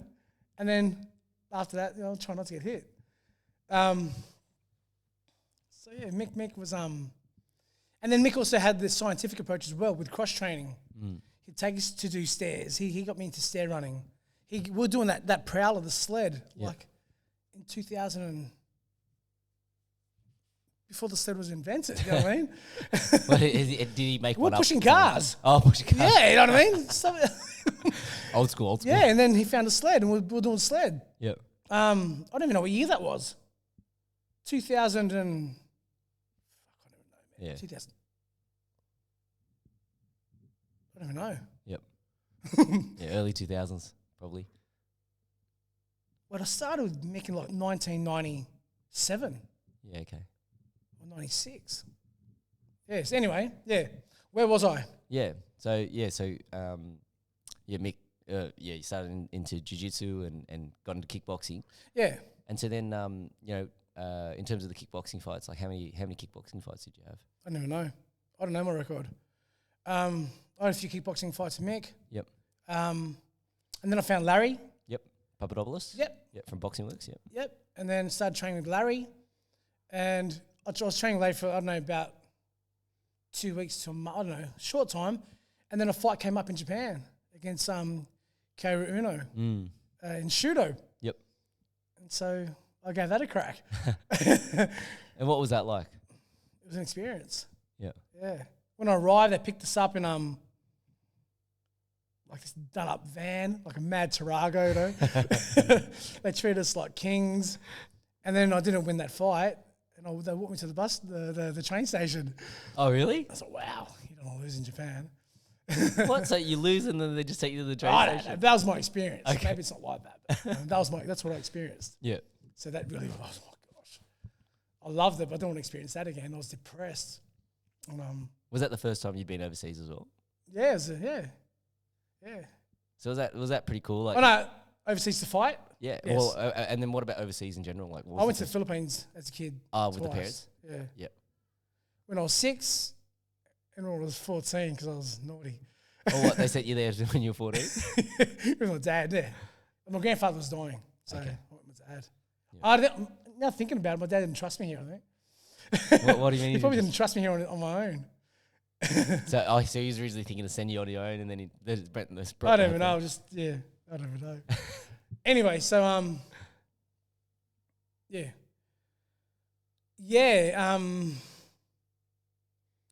and then after that, I'll try not to get hit. So yeah, Mick was and then Mick also had the scientific approach as well with cross training. He'd take us to do stairs. He got me into stair running. We were doing that prowler, the sled, like in 2000 before the sled was invented. You know what I mean? Well, did he make one up? We're pushing cars. Oh, pushing cars. Yeah, you know what I mean? Old school. Yeah, and then he found a sled, and we were doing sled. Yep. I don't even know what year that was. 2000 and... I don't even know, man. Yeah. 2000. I don't even know. Yep. Yeah, early 2000s, probably. Well, I started making like 1997. Yeah, okay. Or 96. Yes, anyway, yeah. Where was I? Yeah. So Mick, you started into jiu-jitsu and got into kickboxing. Yeah. And so then, in terms of the kickboxing fights, like how many kickboxing fights did you have? I don't even know. I don't know my record. I had a few kickboxing fights with Mick. Yep. And then I found Larry. Yep. Papadopoulos? Yep. Yep, from Boxing Works, yep. Yep. And then started training with Larry. And I was training Larry for, I don't know, about 2 weeks to short time. And then a fight came up in Japan against Kaoru Uno in Sudo. Yep. And so I gave that a crack. And what was that like? It was an experience. Yeah. Yeah. When I arrived, they picked us up in like this done-up van, like a mad Tarago, you know. They treated us like kings. And then I didn't win that fight. And they walked me to the bus, the train station. Oh, really? I was like, wow, you don't want to lose in Japan. What? So you lose and then they just take you to the train station? That was my experience. Okay. Maybe it's not like that. But that's what I experienced. Yeah. So that really was, oh my gosh. I loved it, but I don't want to experience that again. I was depressed. And, was that the first time you'd been overseas as well? Yeah, yeah. So was that pretty cool? Like, overseas to fight? Yeah. Yes. Well, and then what about overseas in general? Like, I went to the Philippines as a kid. With twice. the parents? Yeah. Yep. When I was 6 and when I was 14 because I was naughty. Oh, what? They sent you there when you were 14? With my dad, yeah. And my grandfather was dying, so Okay. I went with my dad. Yeah. Now thinking about it, my dad didn't trust me here, I think. What do you mean? He probably didn't trust me here on my own. So he was originally thinking to send you on your own, and then Brett. I don't even know. I don't even know. Anyway, so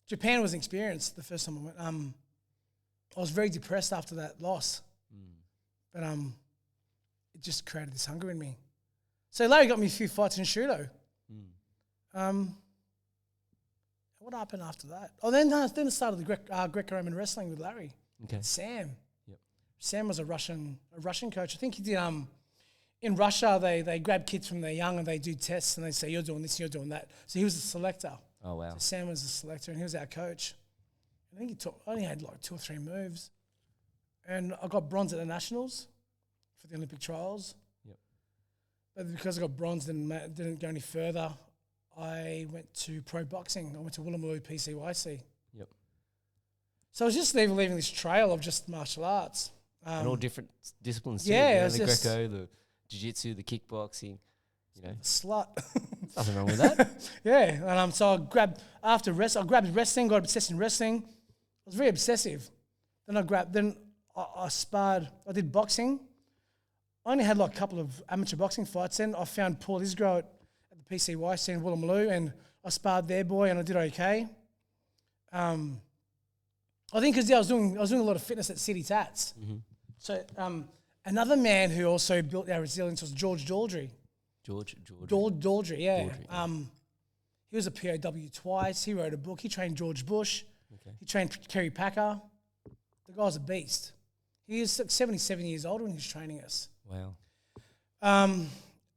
Japan was an experience the first time I went. I was very depressed after that loss, but it just created this hunger in me. So Larry got me a few fights in Shudo. What happened after that? Oh, then I started the Greco-Roman wrestling with Larry. Okay. Sam. Yep. Sam was a Russian coach. I think he did. In Russia, they grab kids from they're young and they do tests and they say, you're doing this, you're doing that. So he was the selector. Oh, wow. So Sam was the selector and he was our coach. I think I only had like 2 or 3 moves. And I got bronze at the Nationals for the Olympic trials. Yep. But because I got bronze and didn't go any further, I went to pro boxing. I went to Woolloomooloo PCYC. Yep. So I was just leaving this trail of just martial arts. And all different disciplines. Yeah, too, the Greco, the jiu-jitsu, the kickboxing, Slut. Nothing wrong with that. Yeah. And so I grabbed wrestling, got obsessed in wrestling. I was very obsessive. Then I sparred. I did boxing. I only had like a couple of amateur boxing fights. Then I found Paul Isgro at the PCYC in Woolloomooloo, and I sparred their boy, and I did okay. I think because I was doing a lot of fitness at City Tats. Mm-hmm. So another man who also built our resilience was George Daldry. Daldry, yeah. Daldry. He was a POW twice. He wrote a book. He trained George Bush. Okay. He trained Kerry Packer. The guy's a beast. He was 77 years old when he was training us. Wow.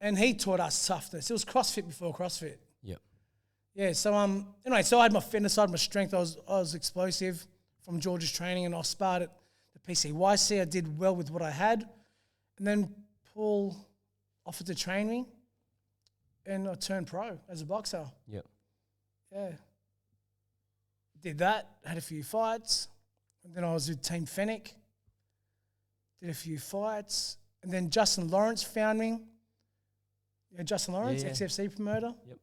And he taught us toughness. It was CrossFit before CrossFit. Yep. Yeah. So anyway, so I had my fitness, I had my strength. I was explosive from George's training, and I sparred at the PCYC. I did well with what I had, and then Paul offered to train me, and I turned pro as a boxer. Yep. Yeah. Did that. Had a few fights, and then I was with Team Fennec. Did a few fights, and then Justin Lawrence found me. Yeah, Justin Lawrence, XFC promoter. Yep.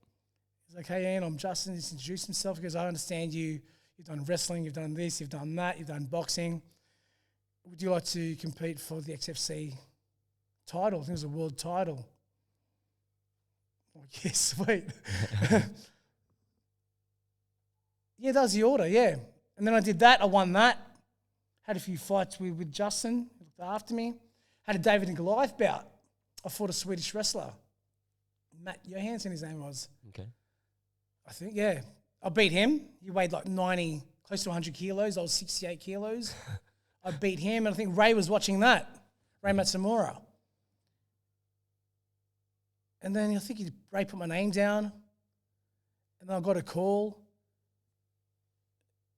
He's like, hey, Ian, I'm Justin. He's introduced himself because I understand you've done wrestling, you've done this, you've done that, you've done boxing. Would you like to compete for the XFC title? I think it was a world title. Oh, yes, sweet. Yeah, that was the order, yeah. And then I did that, I won that. Had a few fights with Justin, who looked after me. Had a David and Goliath bout. I fought a Swedish wrestler. Matt Johansson, his name was. Okay. I think, yeah. I beat him. He weighed like 90, close to 100 kilos. I was 68 kilos. I beat him, and I think Ray was watching that. Ray Matsumura. And then I think Ray put my name down, and then I got a call.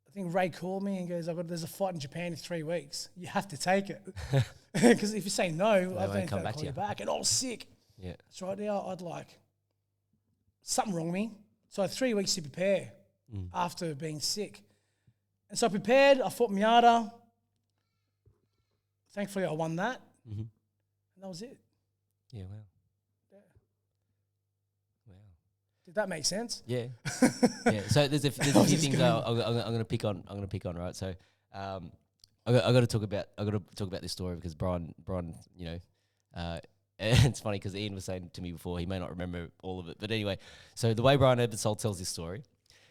I think Ray called me and goes, there's a fight in Japan in 3 weeks. You have to take it. Because if you say no, I don't think I'll call you back. And I was sick. Yeah. That's right now. I'd like something wrong with me. So I had 3 weeks to prepare after being sick. And so I prepared. I fought Miata. Thankfully, I won that. Mm-hmm. And that was it. Yeah, wow. Yeah. Wow. Did that make sense? Yeah. Yeah. So there's a few things I'm going to pick on. Right. So I got to talk about this story because Brian, it's funny because Ian was saying to me before, he may not remember all of it. But anyway, so the way Brian Ebersol tells this story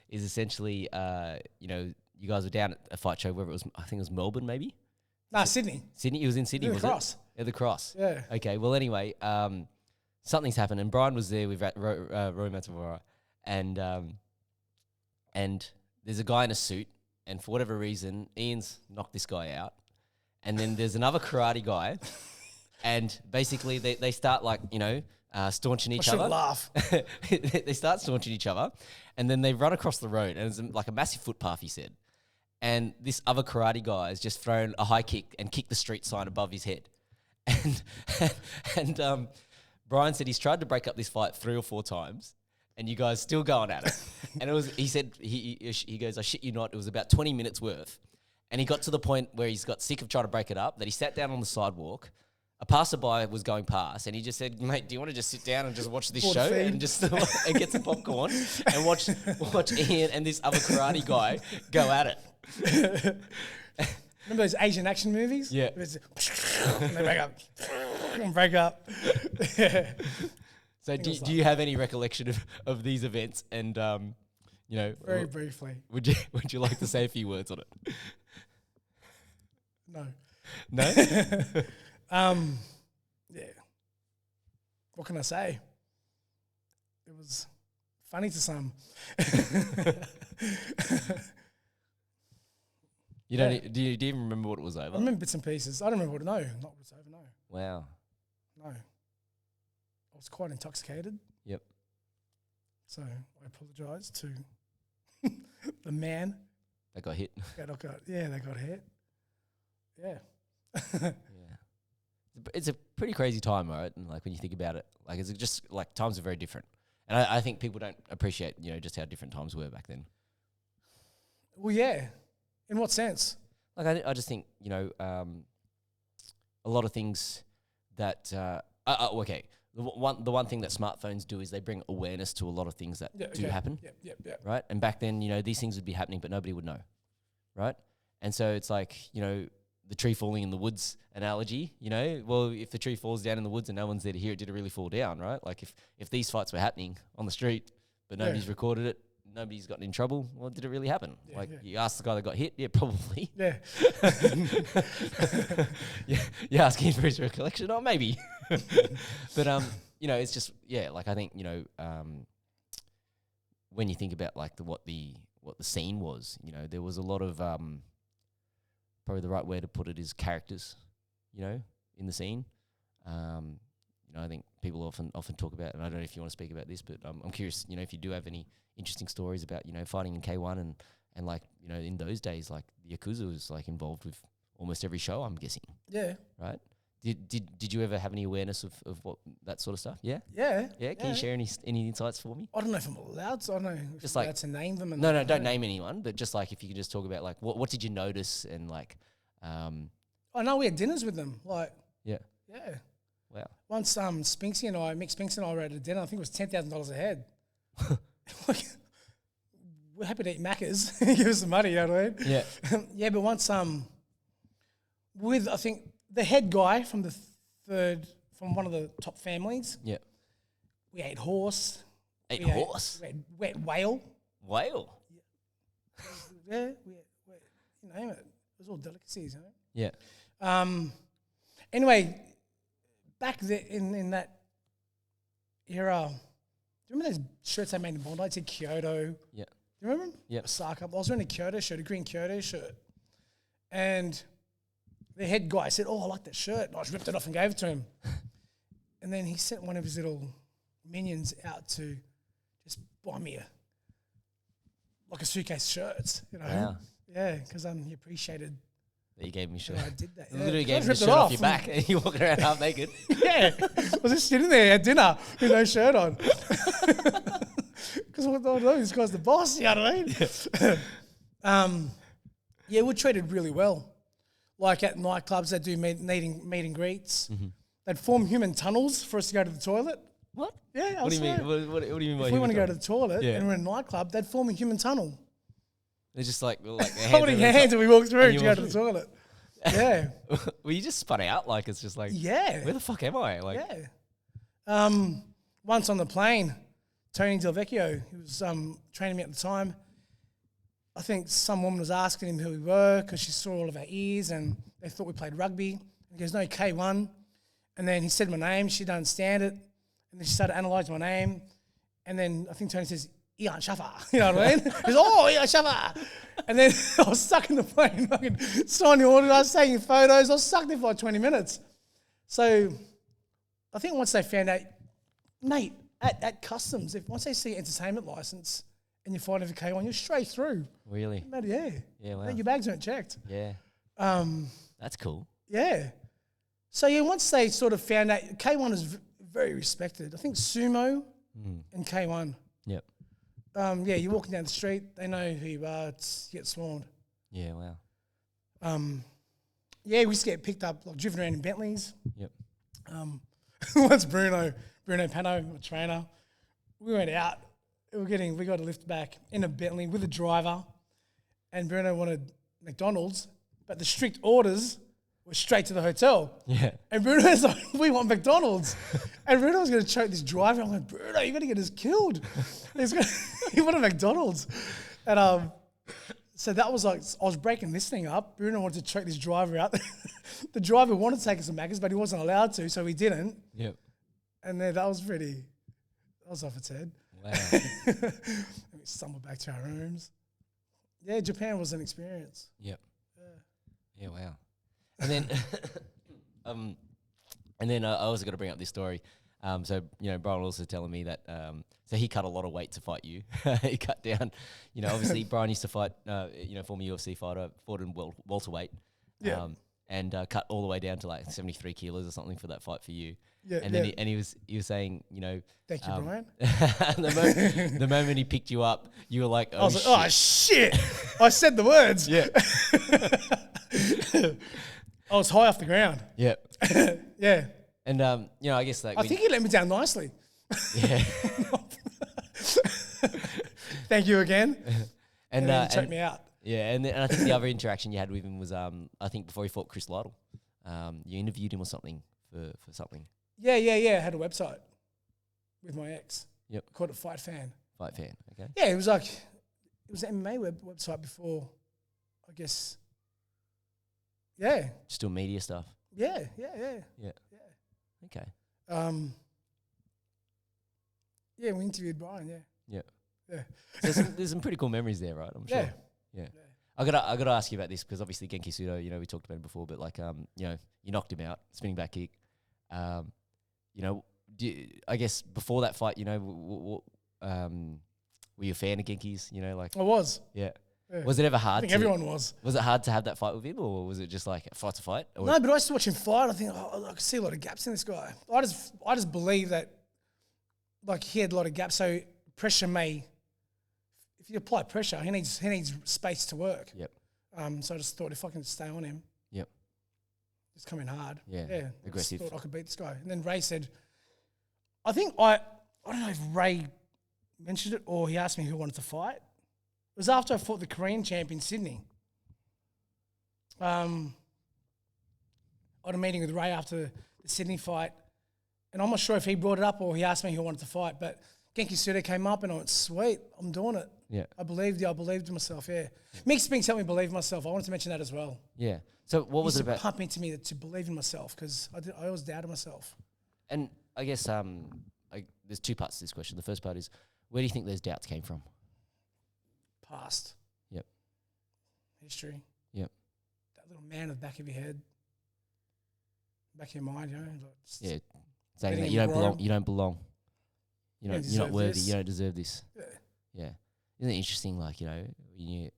is essentially, you guys were down at a fight show, wherever it was, I think it was Melbourne maybe? No, Sydney. Sydney? He was in Sydney, was Cross. it? At the Cross. Yeah. Okay, well anyway, something's happened and Brian was there with Roy Matsumura and there's a guy in a suit and for whatever reason, Ian's knocked this guy out and then there's another karate guy and basically they start staunching each other. Laugh. They start staunching each other and then they run across the road and it's like a massive footpath, he said. And this other karate guy has just thrown a high kick and kicked the street sign above his head. And Brian said he's tried to break up this fight 3 or 4 times and you guys still going at it. And he said, he goes, I shit you not, it was about 20 minutes worth. And he got to the point where he's got sick of trying to break it up, that he sat down on the sidewalk. A passerby was going past and he just said, mate, do you want to just sit down and just watch this show and just and get some popcorn and watch Ian and this other karate guy go at it? Remember those Asian action movies? Yeah. And they break up. And break up. So do you have any recollection of these events? And Very briefly. Would you like to say a few words on it? No. No? Yeah. What can I say? It was funny to some. You don't. Do you even remember what it was over? I remember bits and pieces. I don't remember what. No, not what it's over. No. Wow. No. I was quite intoxicated. Yep. So I apologise to the man That got hit. that got hit. Yeah. Yeah. It's a pretty crazy time, right? And like when you think about it, like it's just like times are very different. And I think people don't appreciate, just how different times were back then. Well, yeah. In what sense? Like I just think, a lot of things that okay. The one thing that smartphones do is they bring awareness to a lot of things that do happen. Yep. Right? And back then, these things would be happening, but nobody would know. Right? And so it's like, the tree falling in the woods analogy, well, if the tree falls down in the woods and no one's there to hear it, did it really fall down, right? Like if these fights were happening on the street, but nobody's recorded it, nobody's gotten in trouble, well, did it really happen? You asked the guy that got hit, yeah, probably. Yeah. You're asking for his recollection, or maybe. But, it's just, like I think, when you think about like what the scene was, there was a lot of, probably the right way to put it is characters, in the scene. I think people often talk about, and I don't know if you want to speak about this, but I'm curious, if you do have any interesting stories about, fighting in K1 and like, in those days, like the Yakuza was like involved with almost every show, I'm guessing. Yeah. Right? Did you ever have any awareness of what that sort of stuff? Yeah? Yeah. Yeah? Can you share any insights for me? I don't know if I'm allowed to. I don't know if Just I'm like, allowed to name them. No, don't name anyone, but just like if you could just talk about like what did you notice and like I know we had dinners with them. Like, yeah. yeah. Wow. Once Mick Spinksy and I were at a dinner, I think it was $10,000 a head. Like, we're happy to eat Macca's. Give us some money, you know what I mean? Yeah. Yeah, but once with I think the head guy from from one of the top families. Yeah. We ate horse. Ate horse? We had wet whale. Whale? Yeah, you name it. It was all delicacies, you know? Yeah. Anyway, back in that era, do you remember those shirts I made in Bondi? It said Kyoto. Yeah. Do you remember them? Yeah. Osaka. I was wearing a Kyoto shirt, a green Kyoto shirt. And the head guy said, "Oh, I like that shirt." And I just ripped it off and gave it to him. And then he sent one of his little minions out to just buy me a suitcase of shirts, you know? Wow. Yeah, because he appreciated That you gave me shirt. that I did that. You Yeah. literally I gave just me the ripped it shirt off your back and you walking around half naked. Yeah. I was just sitting there at dinner with no shirt on. Because what do I do? This guy's the boss, you know what I mean? Yeah, we're treated really well. Like at nightclubs, they do meet and greets. Mm-hmm. They'd form human tunnels for us to go to the toilet. What? Yeah, What do you mean? What do you mean by If we want to go human to the toilet Yeah. and we're in a nightclub, they'd form a human tunnel. It's just like Holding hands and we walk through and to you go walk to the through. toilet. Yeah. Well, you just spun out like it's just like, Yeah. where the fuck am I? Like, Yeah. Once on the plane, Tony Del Vecchio, who was training me at the time, I think some woman was asking him who we were because she saw all of our ears and they thought we played rugby. And he goes, "No, K1." And then he said my name. She didn't understand it. And then she started analysing my name. And then I think Tony says, "Ian Schaffa." You know what I mean? He goes, "Oh, Ian Schaffa." And then I was stuck in the plane, fucking signing orders. I was taking photos. I was stuck there for like 20 minutes. So I think once they found out, mate, at customs, once they see entertainment license and you're fighting for K1, you're straight through. really? Mate, yeah. Yeah, wow. Mate, your bags weren't checked. Yeah. That's cool. Yeah. So yeah, once they sort of found out, K1 is very respected. I think sumo and K1. Yep. Yeah, you're walking down the street, they know who you are, you get swarmed. Yeah, wow. Yeah, we used to get picked up, like driven around in Bentleys. Yep. Once Bruno Pano, my trainer, we went out. We got a lift back in a Bentley with a driver, and Bruno wanted McDonald's, but the strict orders were straight to the hotel. Yeah. And Bruno's like, we want McDonald's. And Bruno was going to choke this driver. I'm like, Bruno, you're going to get us killed. He wanted McDonald's. And so that was like, I was breaking this thing up. Bruno wanted to choke this driver out. The driver wanted to take us to Macca's, but he wasn't allowed to, so he didn't. Yep. And then that was off its head. Wow. We stumbled back to our rooms. Yeah, Japan was an experience. Yep. Yeah. Wow. And then, I also got to bring up this story. So Brian also telling me that so he cut a lot of weight to fight you. He cut down. Obviously Brian used to fight. Former UFC fighter, fought in welterweight. Yeah. And cut all the way down to like 73 kilos or something for that fight for you. Yeah. And then he was saying, Thank you, Brian. the moment he picked you up, you were like, I was like, oh shit! I said the words. Yeah. I was high off the ground. Yeah. Yeah. And I guess like I think he let me down nicely. Yeah. Thank you again. And then he choked me out. Yeah, and I think the other interaction you had with him was I think before he fought Chris Lytle. You interviewed him or something for something. Yeah. I had a website with my ex. Yep. Called it Fight Fan. Fight Fan, okay. Yeah, it was an MMA website before, I guess. Yeah. Just doing media stuff. Yeah. Okay. Yeah, we interviewed Brian, yeah. So there's some pretty cool memories there, right? I'm sure. Yeah. I gotta ask you about this because obviously Genki Sudo, we talked about it before, but like you knocked him out, spinning back kick. I guess before that fight, were you a fan of Genki's? Like I was. Yeah. Yeah. Was it ever hard? I think everyone was. Was it hard to have that fight with him, or was it just like a fight to fight? Or No, but I used to watch him fight. I think I could see a lot of gaps in this guy. I just believe that, like, he had a lot of gaps. So pressure if you apply pressure, he needs space to work. Yep. So I just thought if I can stay on him, yep, just come in hard. Yeah. Aggressive. I thought I could beat this guy. And then Ray said, I think I don't know if Ray mentioned it or he asked me who wanted to fight. It was after I fought the Korean champ in Sydney. I had a meeting with Ray after the Sydney fight, and I'm not sure if he brought it up or he asked me who wanted to fight, but Genki Sudo came up and I went, sweet, I'm doing it. Yeah. I believed in myself, yeah. Mixed Spinks helped me believe in myself. I wanted to mention that as well. Yeah. So what was it about? Pump into me to believe in myself because I always doubted myself. And I guess there's two parts to this question. The first part is, where do you think those doubts came from? Past. Yep. History. Yep. That little man in the back of your head, back of your mind, Yeah. Saying that you don't belong. You're not worthy. This. You don't deserve this. Yeah. Yeah. Isn't it interesting? Like, when you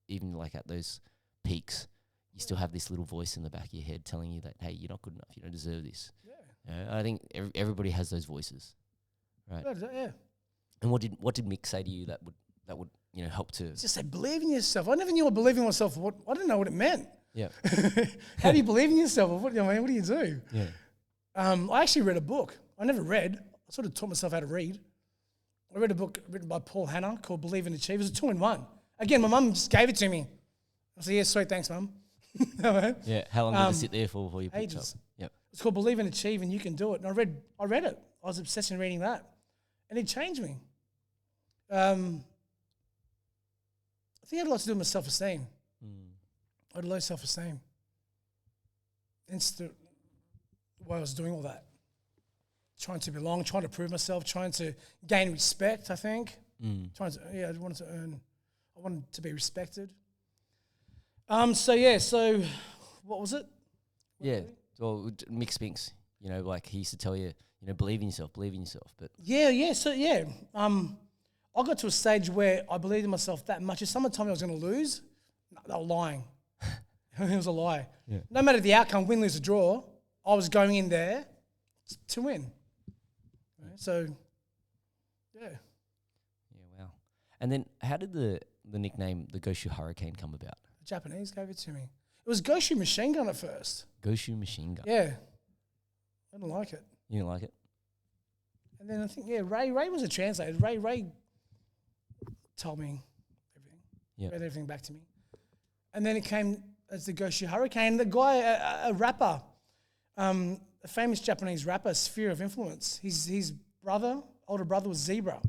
even like at those peaks, you still have this little voice in the back of your head telling you that, hey, you're not good enough. You don't deserve this. Yeah. I think everybody has those voices, right? Yeah. And what did Mick say to you that would help to Just say believe in yourself. I never knew what believing in myself. I didn't know what it meant. Yeah. How do you believe in yourself? What do you do? Yeah. I actually read a book. I never read. I sort of taught myself how to read. I read a book written by Paul Hanna called Believe and Achieve. It was a 2-in-1. Again, my mum just gave it to me. I said, yeah, sweet, thanks, mum. Yeah. How long did it sit there for before you picked up? Ages. Yep. It's called Believe and Achieve, and you can do it. And I read it. I was obsessed in reading that, and it changed me. I think it had a lot to do with my self-esteem. I had low self-esteem. Hence the way I was doing all that. Trying to belong, trying to prove myself, trying to gain respect, I think. I wanted to be respected. So what was it? Yeah. Well, Mick Spinks, like he used to tell you, believe in yourself. But I got to a stage where I believed in myself that much. If someone told me I was going to lose, they were lying. It was a lie. Yeah. No matter the outcome, win, lose, or draw, I was going in there to win. So, yeah. Yeah, wow. And then how did the nickname the Goshu Hurricane come about? The Japanese gave it to me. It was Goshu Machine Gun at first. Goshu Machine Gun? Yeah. I didn't like it. You didn't like it? And then I think, Ray was a translator. Ray told me everything. Yeah. Read everything back to me. And then it came as the Goshi Hurricane. The guy, a rapper, a famous Japanese rapper, Sphere of Influence. His older brother was Zebra.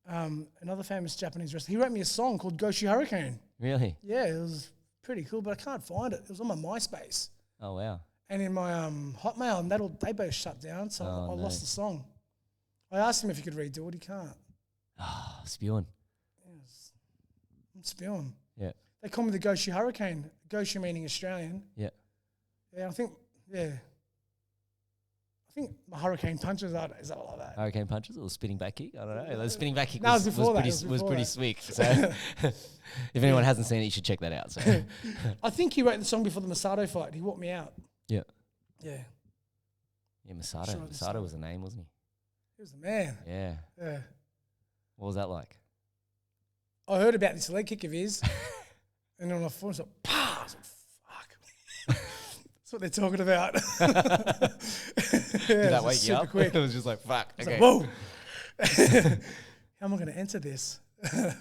Another famous Japanese wrestler. He wrote me a song called Goshi Hurricane. Really? Yeah, it was pretty cool, but I can't find it. It was on my MySpace. Oh, wow. And in my Hotmail, and they both shut down, so I lost the song. I asked him if he could redo it. He can't. Ah, spewing. Yes. I'm spewing. Yeah. They call me the Goshi Hurricane. Goshi meaning Australian. Yeah. Yeah, I think my hurricane punches are is that like that? Hurricane punches or spinning back kick? I don't know. The spinning back kick No, was pretty that. sweet. So if anyone hasn't seen it, you should check that out. So I think he wrote the song before the Masato fight. He walked me out. yeah. Yeah. Yeah, Masato. Sure, Masato was the name, wasn't He was the man. he? Yeah. Yeah. What was that like? I heard about this leg kick of his, and then on the phone, I was like, "Pah!" I was like, "Fuck." That's what they're talking about. Did that wake you up? Quick. It was just like, fuck. It's Okay. like, whoa. How am I going to enter this? I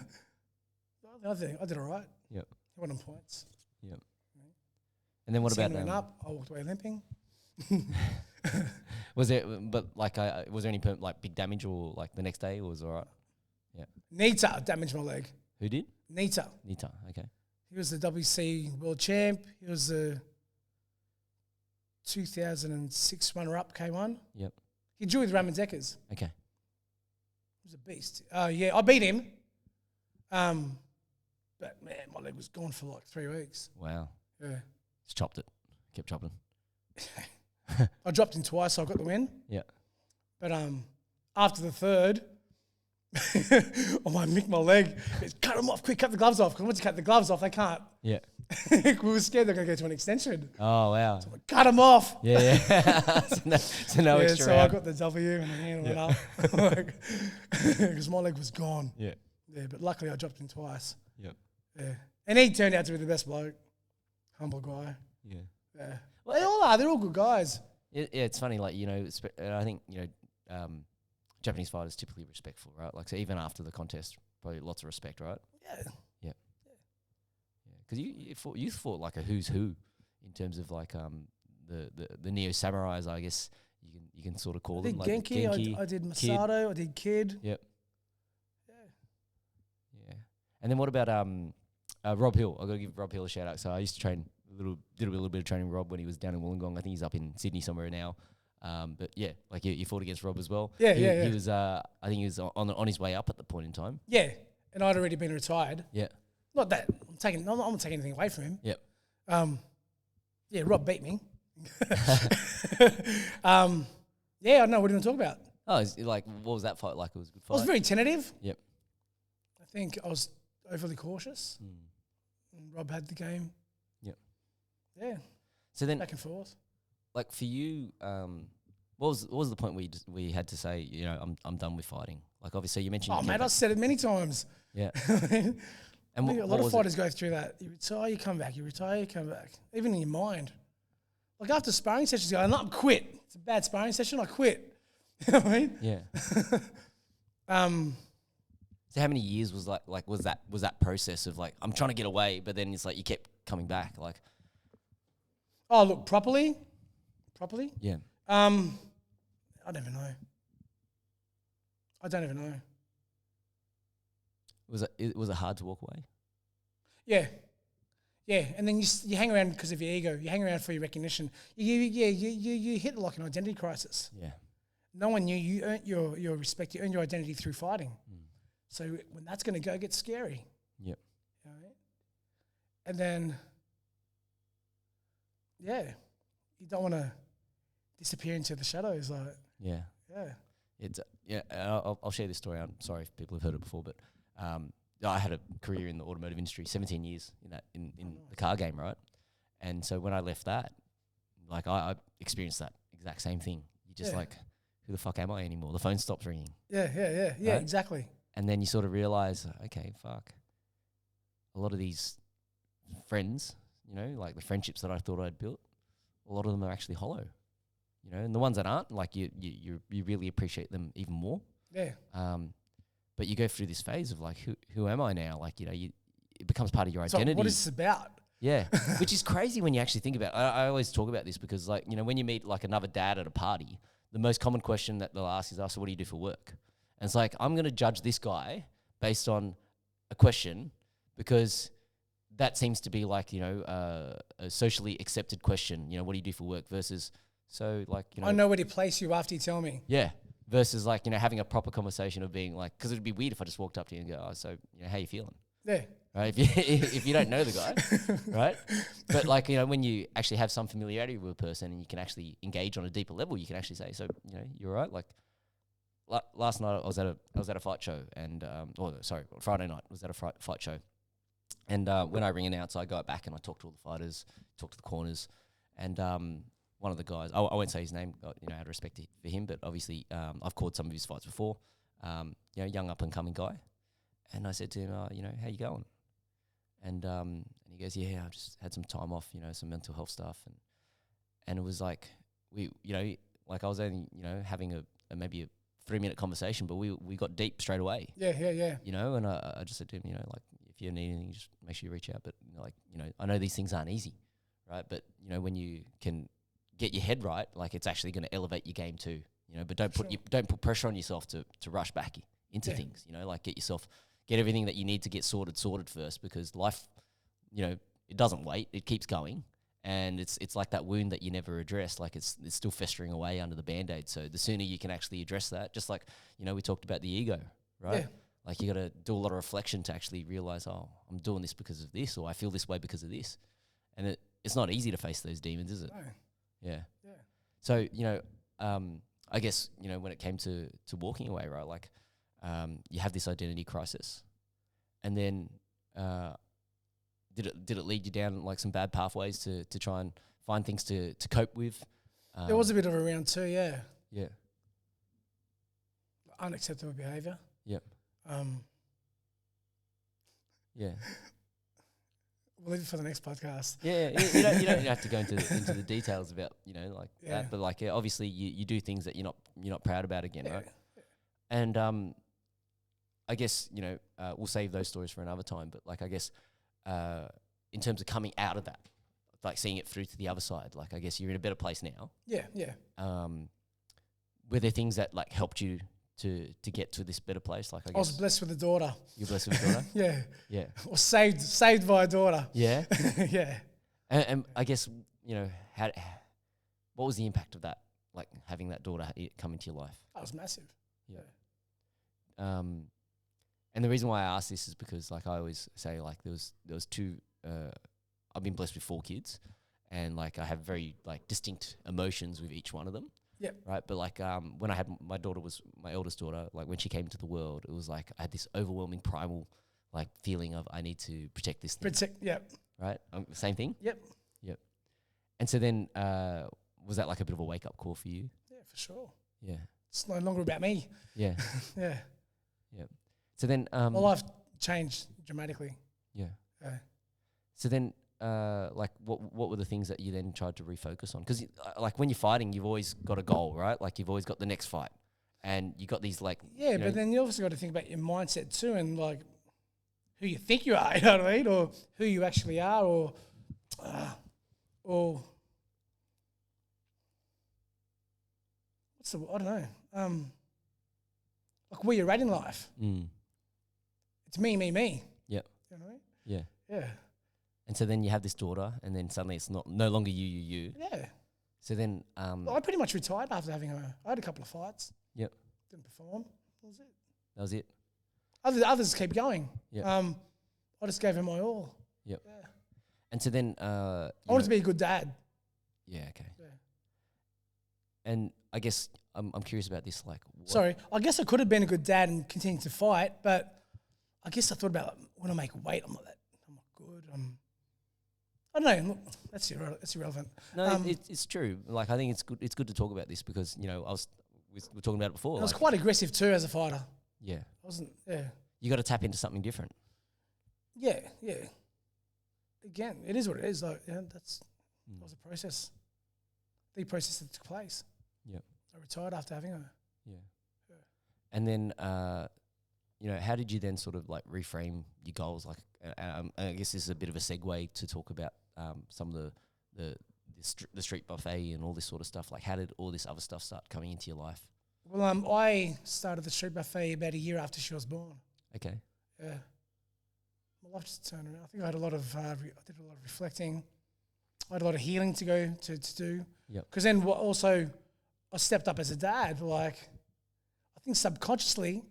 did all right. Yep. I won on points. Yep. And then what about went them? up. I walked away limping. Was there any like big damage or like the next day or was it all right? Yeah. Nita damaged my leg. Who did? Nita. Okay. He was the WC world champ. He was the 2006 runner-up K1. Yep. He drew with Raman Deckers. Okay. He was a beast. Yeah, I beat him. But man, my leg was gone for like 3 weeks. Wow. Yeah. Just chopped it. Kept chopping. I dropped him twice, so I got the win. Yeah. But after the third, I might nick my leg. Cut them off, quick, cut the gloves off. Because once you cut the gloves off, they can't. Yeah. We were scared they're going to go to an extension. Oh, wow. So I cut them off. Yeah. so no extra so round. I got the W and the hand went up. Because my leg was gone. Yeah. Yeah, but luckily I dropped him twice. Yep. Yeah. And he turned out to be the best bloke. Humble guy. Yeah. Yeah. Well, they all are. They're all good guys. Yeah, it's funny, like, I think, Japanese fighters typically respectful, right? Like, so even after the contest, probably lots of respect, right? Yeah. Yeah. Because you fought like a who's who in terms of like the neo samurais, I guess you can sort of call them. Like Genki, I did Masato, I did Kid. Yep. Yeah. And then what about Rob Hill? I got to give Rob Hill a shout out. So I used to train did a little bit of training with Rob when he was down in Wollongong. I think he's up in Sydney somewhere now. But yeah, like you fought against Rob as well. Yeah, He was I think he was on his way up at the point in time. Yeah, and I'd already been retired. Yeah. Not that I'm not taking anything away from him. Yep. Yeah, Rob beat me. Yeah, I know. What do you want to talk about? Oh, like what was that fight like? It was a good fight. I was very tentative. Yep. I think I was overly cautious. And Rob had the game. Yep. Yeah. So then, back and forth. Like for you, what was the point where you had to say, I'm done with fighting? Like obviously you mentioned. Oh mate, I've said it many times. Yeah. And a lot of fighters go through that. You retire, you come back. You retire, you come back. Even in your mind. Like after sparring sessions, you go, I quit. It's a bad sparring session. I quit. You know what I mean? Yeah. So how many years was was that process of like I'm trying to get away, but then it's like you kept coming back, like. Oh look, properly. Yeah. I don't even know. I don't even know. Was it hard to walk away? Yeah. Yeah, and then you hang around because of your ego. You hang around for your recognition. You hit like an identity crisis. Yeah. No one knew you earned your respect. You earned your identity through fighting. So when that's going to go, it gets scary. Yep. You know? And then, yeah, you don't want to disappear into the shadows. Like, yeah. Yeah. It's I'll share this story. I'm sorry if people have heard it before, but I had a career in the automotive industry, 17 years in the car game, right? And so when I left that, like I experienced that exact same thing. You just like, who the fuck am I anymore? The phone stops ringing. Yeah, right? Exactly. And then you sort of realize, okay, fuck. A lot of these friends, like the friendships that I thought I'd built, a lot of them are actually hollow. And the ones that aren't, like you really appreciate them even more. Yeah. But you go through this phase of like, who am I now? Like, it becomes part of your identity. So what is this about? Yeah, which is crazy when you actually think about it. I always talk about this because, like, you know, when you meet like another dad at a party, the most common question that they'll ask is, "Oh, so what do you do for work?" And it's like, I'm going to judge this guy based on a question because that seems to be like, you know, a socially accepted question. You know, what do you do for work versus, so like, you know. I know where to place you after you tell me. Yeah. Versus like, you know, having a proper conversation of being like, because it would be weird if I just walked up to you and go, "Oh, so, you know, how you feeling?" Yeah. Right? If you don't know the guy, right? But like, you know, when you actually have some familiarity with a person and you can actually engage on a deeper level, you can actually say, "So, you know, you're right." Like last night I was at a fight show and, Friday night I was at a fight show. And when I ring announce, I go back and I talk to all the fighters, talk to the corners, and one of the guys, I won't say his name, you know, out of respect for him, but obviously I've called some of his fights before, you know, young up and coming guy. And I said to him, you know, how you going? And he goes, "Yeah, I just had some time off, you know, some mental health stuff." And it was like, we, you know, like I was only, you know, having maybe a 3-minute conversation, but we got deep straight away. Yeah. You know, and I just said to him, you know, like, if you need anything, just make sure you reach out. But, you know, like, you know, I know these things aren't easy, right? But, you know, when you can get your head right, like, it's actually going to elevate your game too, you know. But don't put pressure on yourself to rush back into things, you know. Like, get everything that you need to get sorted first, because life, you know, it doesn't wait, it keeps going. And it's like that wound that you never address, like it's still festering away under the Band-Aid. So the sooner you can actually address that, just like, you know, we talked about the ego, right? Yeah. Like, you got to do a lot of reflection to actually realize, oh, I'm doing this because of this, or I feel this way because of this. And it's not easy to face those demons, is it? No. Yeah. Yeah. So, you know, I guess, you know, when it came to walking away, right, like, you have this identity crisis, and then did it lead you down like some bad pathways to try and find things to cope with? There was a bit of a round two, yeah. Yeah. Unacceptable behaviour. Yep. Yeah. We'll leave it for the next podcast. Yeah, you don't have to go into the details about, you know, like that, but like, obviously you do things that you're not proud about again, right? Yeah. And I guess, you know, we'll save those stories for another time, but like, I guess in terms of coming out of that, like seeing it through to the other side, like, I guess you're in a better place now. Yeah. Were there things that like helped you to get to this better place? Like, I was blessed with a daughter. You're blessed with a daughter? Yeah. Yeah. Or saved by a daughter. Yeah. Yeah. And I guess, you know, what was the impact of that? Like, having that daughter come into your life? That was massive. Yeah. And the reason why I ask this is because, like, I always say, like, there was two. I've been blessed with 4 kids, and like I have very like distinct emotions with each one of them. Yep. Right. But like when I had my eldest daughter, like when she came into the world, it was like I had this overwhelming primal like feeling of I need to protect this thing. Yep. Right. Same thing. Yep. And so then was that like a bit of a wake up call for you? Yeah, for sure. Yeah. It's no longer about me. Yeah. Yeah. Yeah. So then my life changed dramatically. Yeah. Yeah. So then like what were the things that you then tried to refocus on? Because like when you're fighting, you've always got a goal, right? Like you've always got the next fight, and you got these like but then you also got to think about your mindset too, and like who you think you are, you know what I mean, or who you actually are, or I don't know, like where you're at in life. It's me. Yep. You know what I mean? Yeah. Yeah. And so then you have this daughter, and then suddenly it's no longer you. Yeah. So then well, I pretty much retired after having her. I had a couple of fights. Yep. Didn't perform. That That was was it. it. Others keep going. Yeah. I just gave her my all. Yep. Yeah. And so then I wanted to be a good dad. Yeah. Okay. Yeah. And I guess I'm curious about this. Like, Sorry, I guess I could have been a good dad and continued to fight, but I guess I thought about when I make weight, I'm not good. I don't know. Look, that's irrelevant. No, it's true. Like, I think it's good to talk about this because, you know, we were talking about it before. I was quite aggressive too as a fighter. Yeah. I wasn't. Yeah. You got to tap into something different. Yeah. Again, it is what it is. Like, that was a process. The process that took place. Yep. I retired after having her. Yeah. And then how did you then sort of like reframe your goals? Like, I guess this is a bit of a segue to talk about some of the street buffet and all this sort of stuff. Like, how did all this other stuff start coming into your life? Well, I started the street buffet about a year after she was born. Okay. Yeah. My life just turned around. I think I had a lot of, I did a lot of reflecting. I had a lot of healing to go to do. Yep. Because then also, I stepped up as a dad. Like, I think subconsciously,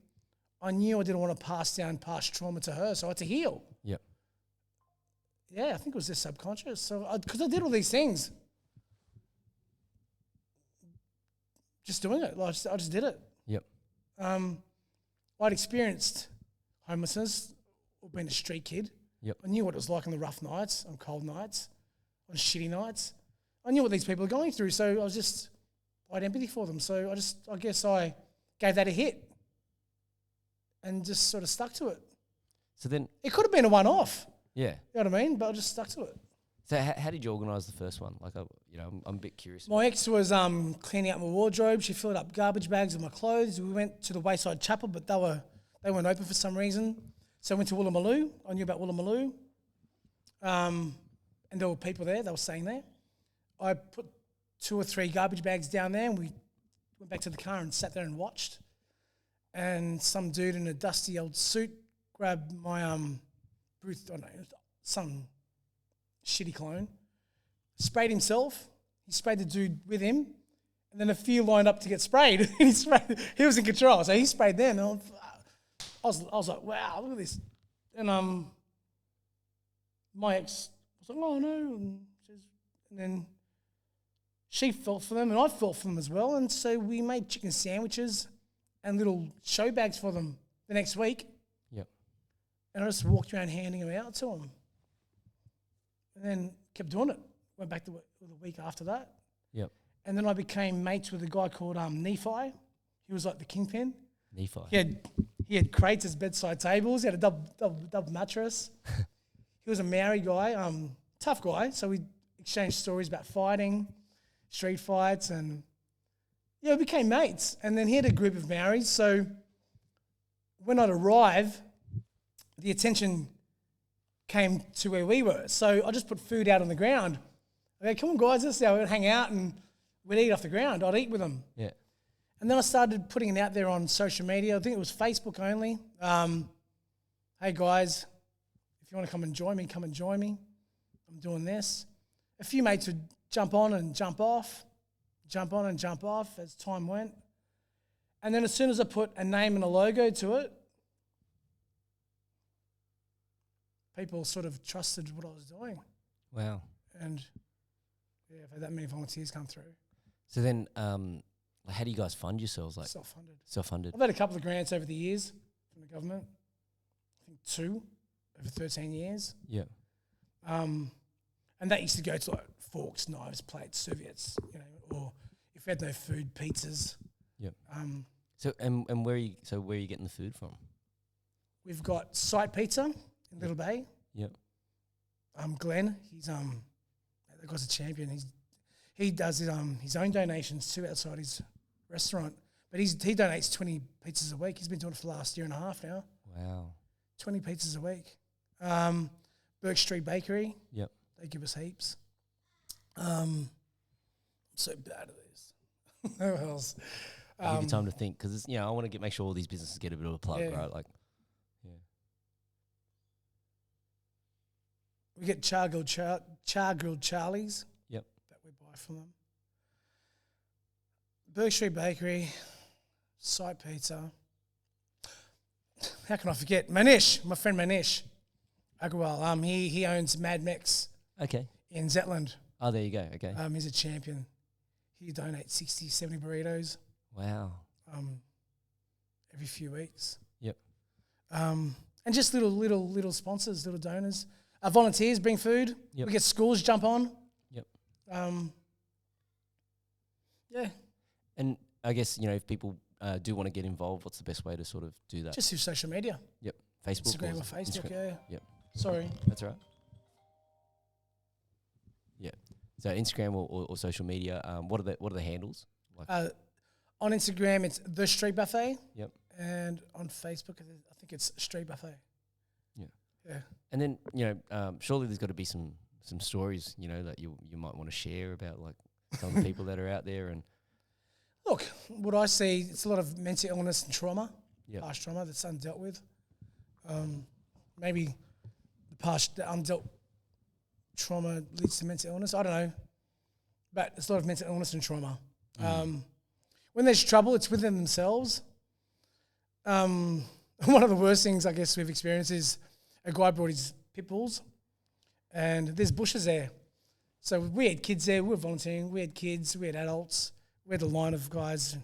I knew I didn't want to pass down past trauma to her, so I had to heal. Yep. Yeah, I think it was just subconscious. So, because I did all these things, just doing it. Like, I just did it. Yep. I'd experienced homelessness or been a street kid. Yep. I knew what it was like on the rough nights, on cold nights, on shitty nights. I knew what these people are going through, so I had empathy for them. So I guess I gave that a hit and just sort of stuck to it. So then... It could have been a one-off. Yeah. You know what I mean? But I just stuck to it. So how did you organise the first one? Like, I'm a bit curious. My ex was cleaning out my wardrobe. She filled up garbage bags with my clothes. We went to the Wayside Chapel, but they weren't open for some reason. So I went to Woolloomooloo. I knew about Woolloomooloo. And there were people there. They were staying there. I put 2 or 3 garbage bags down there, and we went back to the car and sat there and watched. And some dude in a dusty old suit grabbed my booth, I don't know, some shitty clone, sprayed himself. He sprayed the dude with him, and then a few lined up to get sprayed. He was in control, so he sprayed them. And I was like, wow, look at this. And my ex was like, oh no, and then she felt for them, and I felt for them as well. And so we made chicken sandwiches and little show bags for them the next week. Yep. And I just walked around handing them out to them. And then kept doing it. Went back to the week after that. Yep. And then I became mates with a guy called Nephi. He was like the kingpin. Nephi. He had crates as bedside tables. He had a double mattress. He was a Maori guy, tough guy. So we exchanged stories about fighting, street fights, and we became mates. And then he had a group of Maoris. So when I'd arrive, the attention came to where we were. So I just put food out on the ground. Okay, come on, guys, let's we'd hang out and we'd eat off the ground. I'd eat with them. Yeah. And then I started putting it out there on social media. I think it was Facebook only. Hey, guys, if you want to come and join me, come and join me. I'm doing this. A few mates would jump on and jump off, jump on and jump off as time went. And then as soon as I put a name and a logo to it, people sort of trusted what I was doing. Wow. And yeah, I've had that many volunteers come through. So then, how do you guys fund yourselves? Like Self-funded. Self-funded. I've had a couple of grants over the years from the government. I think 2 over 13 years. Yeah. And that used to go to like forks, knives, plates, serviettes, or if we had no food, pizzas. Yep. So and where are you getting the food from? We've got Sight Pizza in Little Bay. Yep. Glenn, he's that guy's a champion. He does his own donations too outside his restaurant. But he donates 20 pizzas a week. He's been doing it for the last year and a half now. Wow. 20 pizzas a week. Burke Street Bakery. Yep. They give us heaps. I'm so bad at this. Who else? I'll give you time to think because I want to make sure all these businesses get a bit of a plug, right? Like, yeah. We get char grilled Charlies. Yep. That we buy from them. Burke Street Bakery, Sight Pizza. How can I forget? Manish, my friend Manish Agarwal. He owns Mad Mex. Okay. In Zetland. Oh, there you go. Okay. He's a champion. He donates 60, 70 burritos. Wow. Every few weeks. Yep. And just little sponsors, little donors. Our volunteers bring food. Yep. We get schools jump on. Yep. Yeah. And I guess, if people do want to get involved, what's the best way to sort of do that? Just through social media. Yep. Facebook. Instagram or Facebook, yeah. Yep. Sorry. That's all right. Yeah. So Instagram or social media, what are the handles? Like On Instagram, it's The Street Buffet. Yep. And on Facebook, I think it's Street Buffet. Yeah. Yeah. And then, surely there's got to be some stories, that you might want to share about like some of the people that are out there. And Look, what I see, it's a lot of mental illness and trauma, Yep. past trauma that's undealt with. Maybe the undealt trauma leads to mental illness. I don't know. But it's a lot of mental illness and trauma. When there's trouble, it's within themselves. One of the worst things I guess we've experienced is a guy brought his pit bulls and there's bushes there. So we had kids there, we were volunteering, we had kids, we had adults, we had a line of guys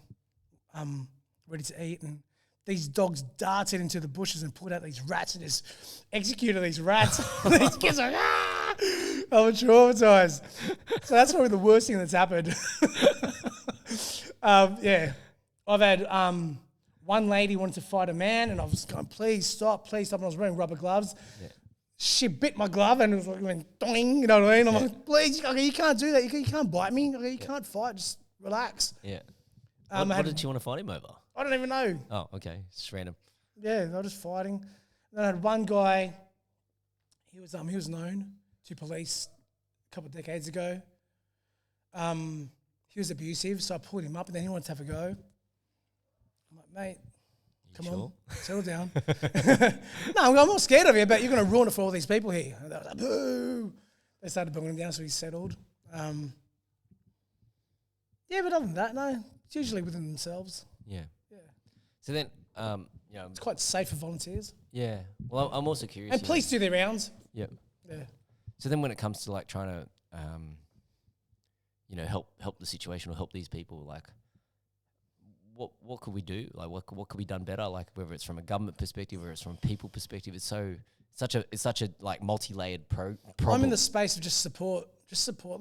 ready to eat, and these dogs darted into the bushes and pulled out these rats and just executed these rats. These kids are like, ah! I'm traumatized. So that's probably the worst thing that's happened. Yeah. I've had one lady wanted to fight a man, and I was going, please stop. And I was wearing rubber gloves. Yeah. She bit my glove and it was like went doing, you know what I mean? I'm like, please, you can't do that. You can't bite me. You can't fight. Just relax. Yeah. What did you want to fight him over? I don't even know. Oh, okay. It's random. Yeah, they were just fighting. Then I had one guy, he was known to police a couple of decades ago. He was abusive, so I pulled him up and then he wanted to have a go. I'm like, mate, come on, settle down. No, I'm not scared of you, but you're going to ruin it for all these people here. And they were like, boo. They started booing him down, so he settled. Yeah, but other than that, no, it's usually within themselves. Yeah. Yeah. So then, it's quite safe for volunteers. Yeah. Well, I'm also curious. And police do their rounds. Yep. Yeah. So then when it comes to like trying to, help the situation or help these people, like what could we do? Like what could be done better? Like whether it's from a government perspective or it's from a people perspective, it's such a like multi-layered problem. I'm in the space of just support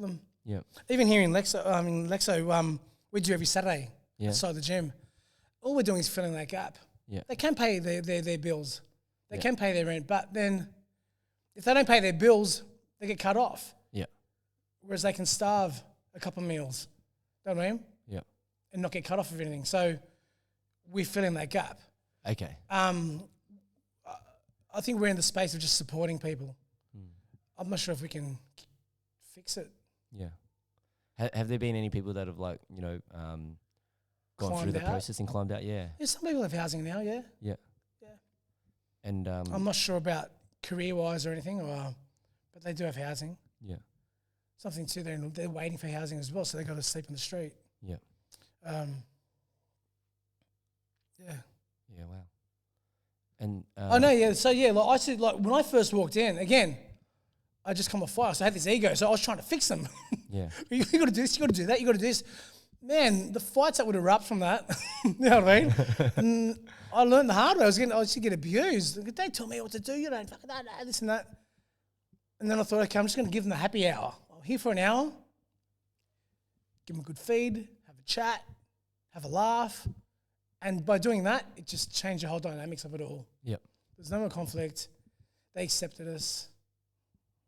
them. Yeah. Even here in Lexo, we do every Saturday outside the gym. All we're doing is filling that gap. Yeah. They can pay their bills. They can pay their rent, but then if they don't pay their bills, they get cut off. Yeah. Whereas they can starve a couple of meals. Know what I mean? Yeah. And not get cut off of anything. So we fill in that gap. Okay. I think we're in the space of just supporting people. I'm not sure if we can fix it. Yeah. Have there been any people that have like, gone through the process and climbed out? Yeah. Yeah, some people have housing now, yeah. Yeah. Yeah. And I'm not sure about career-wise or anything, but they do have housing. Yeah. Something too, they're waiting for housing as well, so they got to sleep in the street. Yeah. Yeah. Yeah, wow. And I know, yeah. So yeah, like I said, like when I first walked in, again, I just come off fire, so I had this ego, so I was trying to fix them. Yeah. you got to do this, you got to do that, you got to do this. Man, the fights that would erupt from that, you know what I mean? And I learned the hard way. I was just get abused. They tell me what to do. You don't fucking know this and that. And then I thought, okay, I'm just going to give them the happy hour. I'm here for an hour. Give them a good feed, have a chat, have a laugh. And by doing that, it just changed the whole dynamics of it all. Yep. There's no more conflict. They accepted us.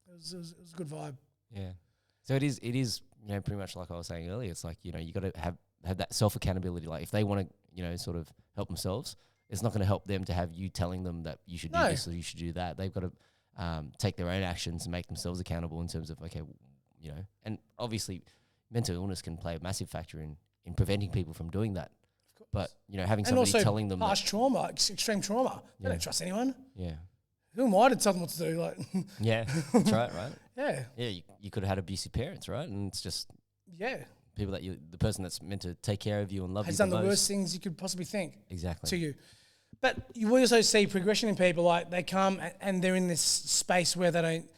It was a good vibe. Yeah. So it is, pretty much like I was saying earlier, it's like, you got to have that self-accountability. Like if they want to, sort of help themselves, it's not going to help them to have you telling them that you should do this or you should do that. They've got to take their own actions and make themselves accountable in terms of, okay, and obviously mental illness can play a massive factor in preventing people from doing that. But, having somebody telling them past trauma, extreme trauma. They don't trust anyone. Yeah. Who am I to tell them what to do? Like, yeah, that's right. Yeah. Yeah, you could have had abusive parents, right? And it's just people that the person that's meant to take care of you and love you has done the worst things you could possibly think. Exactly. To you. But you also see progression in people, like they come and they're in this space where they don't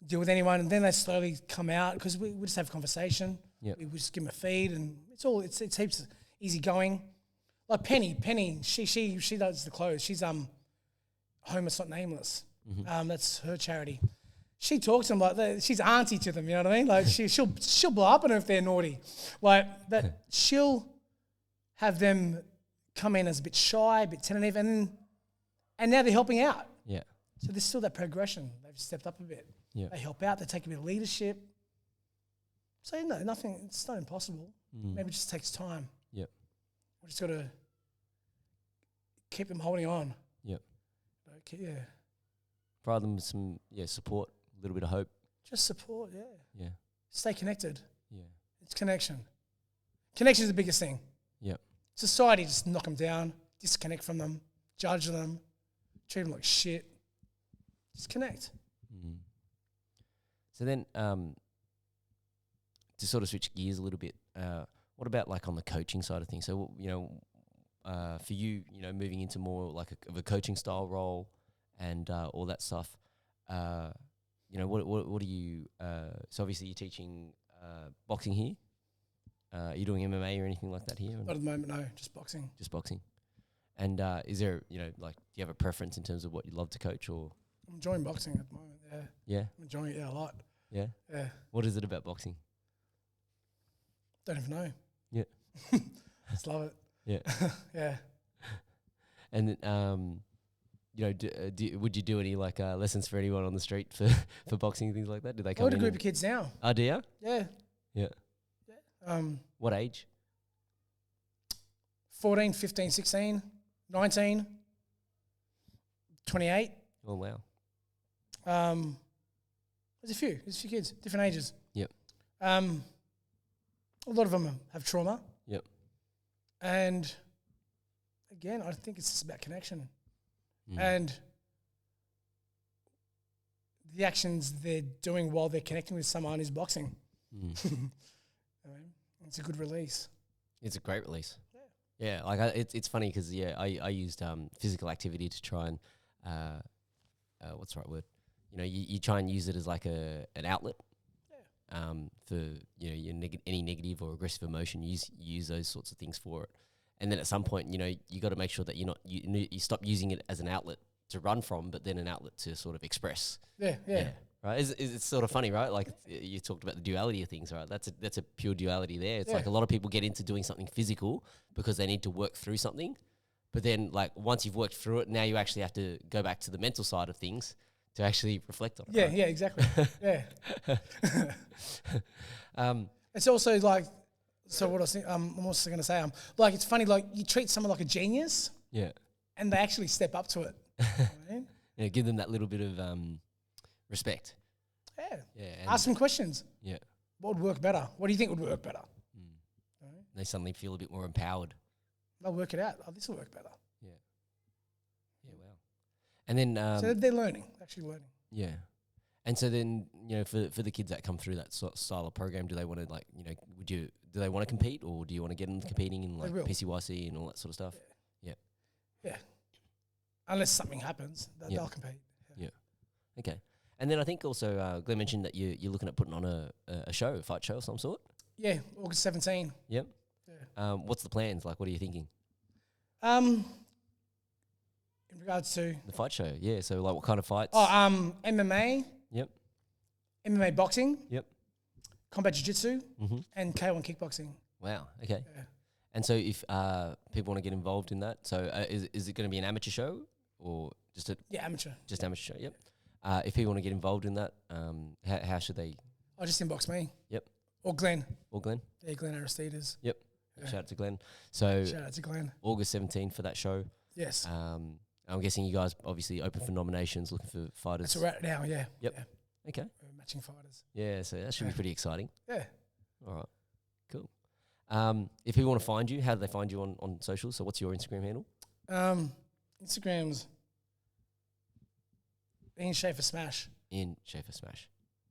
deal with anyone, and then they slowly come out because we just have conversation. Yep. We just give them a feed, and it's heaps easy going. Like Penny, she does the clothes. She's Homeless Not Nameless. Mm-hmm. That's her charity. She talks to them like she's auntie to them. You know what I mean? Like she'll blow up on them if they're naughty. Like that, she'll have them come in as a bit shy, a bit tentative, and now they're helping out. Yeah. So there's still that progression. They've stepped up a bit. Yeah. They help out. They take a bit of leadership. So nothing. It's not impossible. Maybe it just takes time. Yep. We just got to keep them holding on. Yep. Like, yeah. Provide them some support, a little bit of hope. Just support, yeah. Yeah. Stay connected. Yeah. It's connection. Connection is the biggest thing. Yep. Society just knock them down, disconnect from them, judge them, treat them like shit. Just connect. Mm. So then, to sort of switch gears a little bit, what about like on the coaching side of things? So, for you, moving into more like of a coaching style role and all that stuff, what do you, so obviously you're teaching boxing here. Are you doing MMA or anything like that here? Not at the moment, no, just boxing. Just boxing. And is there, do you have a preference in terms of what you love to coach or? I'm enjoying boxing at the moment, yeah. Yeah? I'm enjoying it, a lot. Yeah? Yeah. What is it about boxing? Don't even know. Yeah. Just love it. Yeah. Yeah. And would you do any lessons for anyone on the street for boxing, things like that? Do they come I've got a in? group of kids now. Oh, do you? Yeah. Yeah. What age? 14, 15, 16, 19, 28. Oh, wow. There's a few kids, different ages. Yep. A lot of them have trauma. Yep. And again, I think it's just about connection. Mm. And the actions they're doing while they're connecting with someone is boxing. Mm. It's a good release. It's a great release. Yeah, it's funny because I used physical activity to try and what's the right word? You try and use it as like an outlet. Yeah. For your any negative or aggressive emotion, use those sorts of things for it. And then at some point, you got to make sure that you stop using it as an outlet to run from, but then an outlet to sort of express. Yeah. Right? It's sort of funny, right? Like you talked about the duality of things, right? That's a pure duality there. It's like a lot of people get into doing something physical because they need to work through something. But then like once you've worked through it, now you actually have to go back to the mental side of things to actually reflect on it. Yeah, right? yeah, exactly. Yeah. It's also like, so what I was I'm also going to say, like it's funny, like you treat someone like a genius. Yeah. And they actually step up to it. Right? Yeah, give them that little bit of respect. Yeah. Yeah. Ask some questions. Yeah. What would work better? What do you think would work better? Right? They suddenly feel a bit more empowered. They'll work it out. Oh, this will work better. Yeah. Yeah, wow. And then... so they're learning, actually learning. Yeah. And so then, for the kids that come through that style of program, do they want to do they want to compete or do you want to get them competing in like PCYC and all that sort of stuff? Yeah. Unless something happens, they'll compete. Yeah. Okay. And then I think also Glenn mentioned that you're looking at putting on a show, a fight show of some sort. Yeah, August 17. Yep. Yeah. What's the plans? Like, what are you thinking? In regards to the fight show, yeah. So like, what kind of fights? MMA. Yep. MMA boxing. Yep. Combat jiu-jitsu and K1 kickboxing. Wow. Okay. Yeah. And so if people want to get involved in that, so is it going to be an amateur show or just amateur. Just amateur show. Yep. If people want to get involved in that, how should they? Oh, just inbox me. Yep. Or Glenn. Yeah, Glenn Aristides. Yep. Yeah. Shout out to Glenn. So shout out to Glenn. August 17th for that show. Yes. I'm guessing you guys obviously open for nominations, looking for fighters. That's right now, yeah. Yep. Yeah. Okay. We're matching fighters. Yeah, so that should be pretty exciting. Yeah. All right. Cool. If people want to find you, how do they find you on socials? So what's your Instagram handle? Instagram's Ian Schaffa Smash. Ian Schaffa Smash.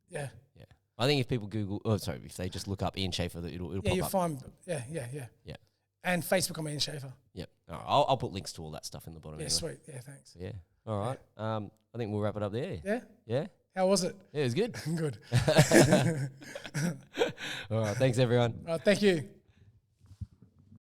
Yeah. Yeah. I think if people Google, if they just look up Ian Schaffa, it'll pop up. Yeah, you'll find, yeah. Yeah. And Facebook, I'm Ian Schaffa. Yep. All right. I'll put links to all that stuff in the bottom. Yeah, anyway. sweet. Yeah, thanks. So, yeah. All right. I think we'll wrap it up there. Yeah? Yeah? How was it? Yeah, it was good. Good. All right. Thanks, everyone. Thank you.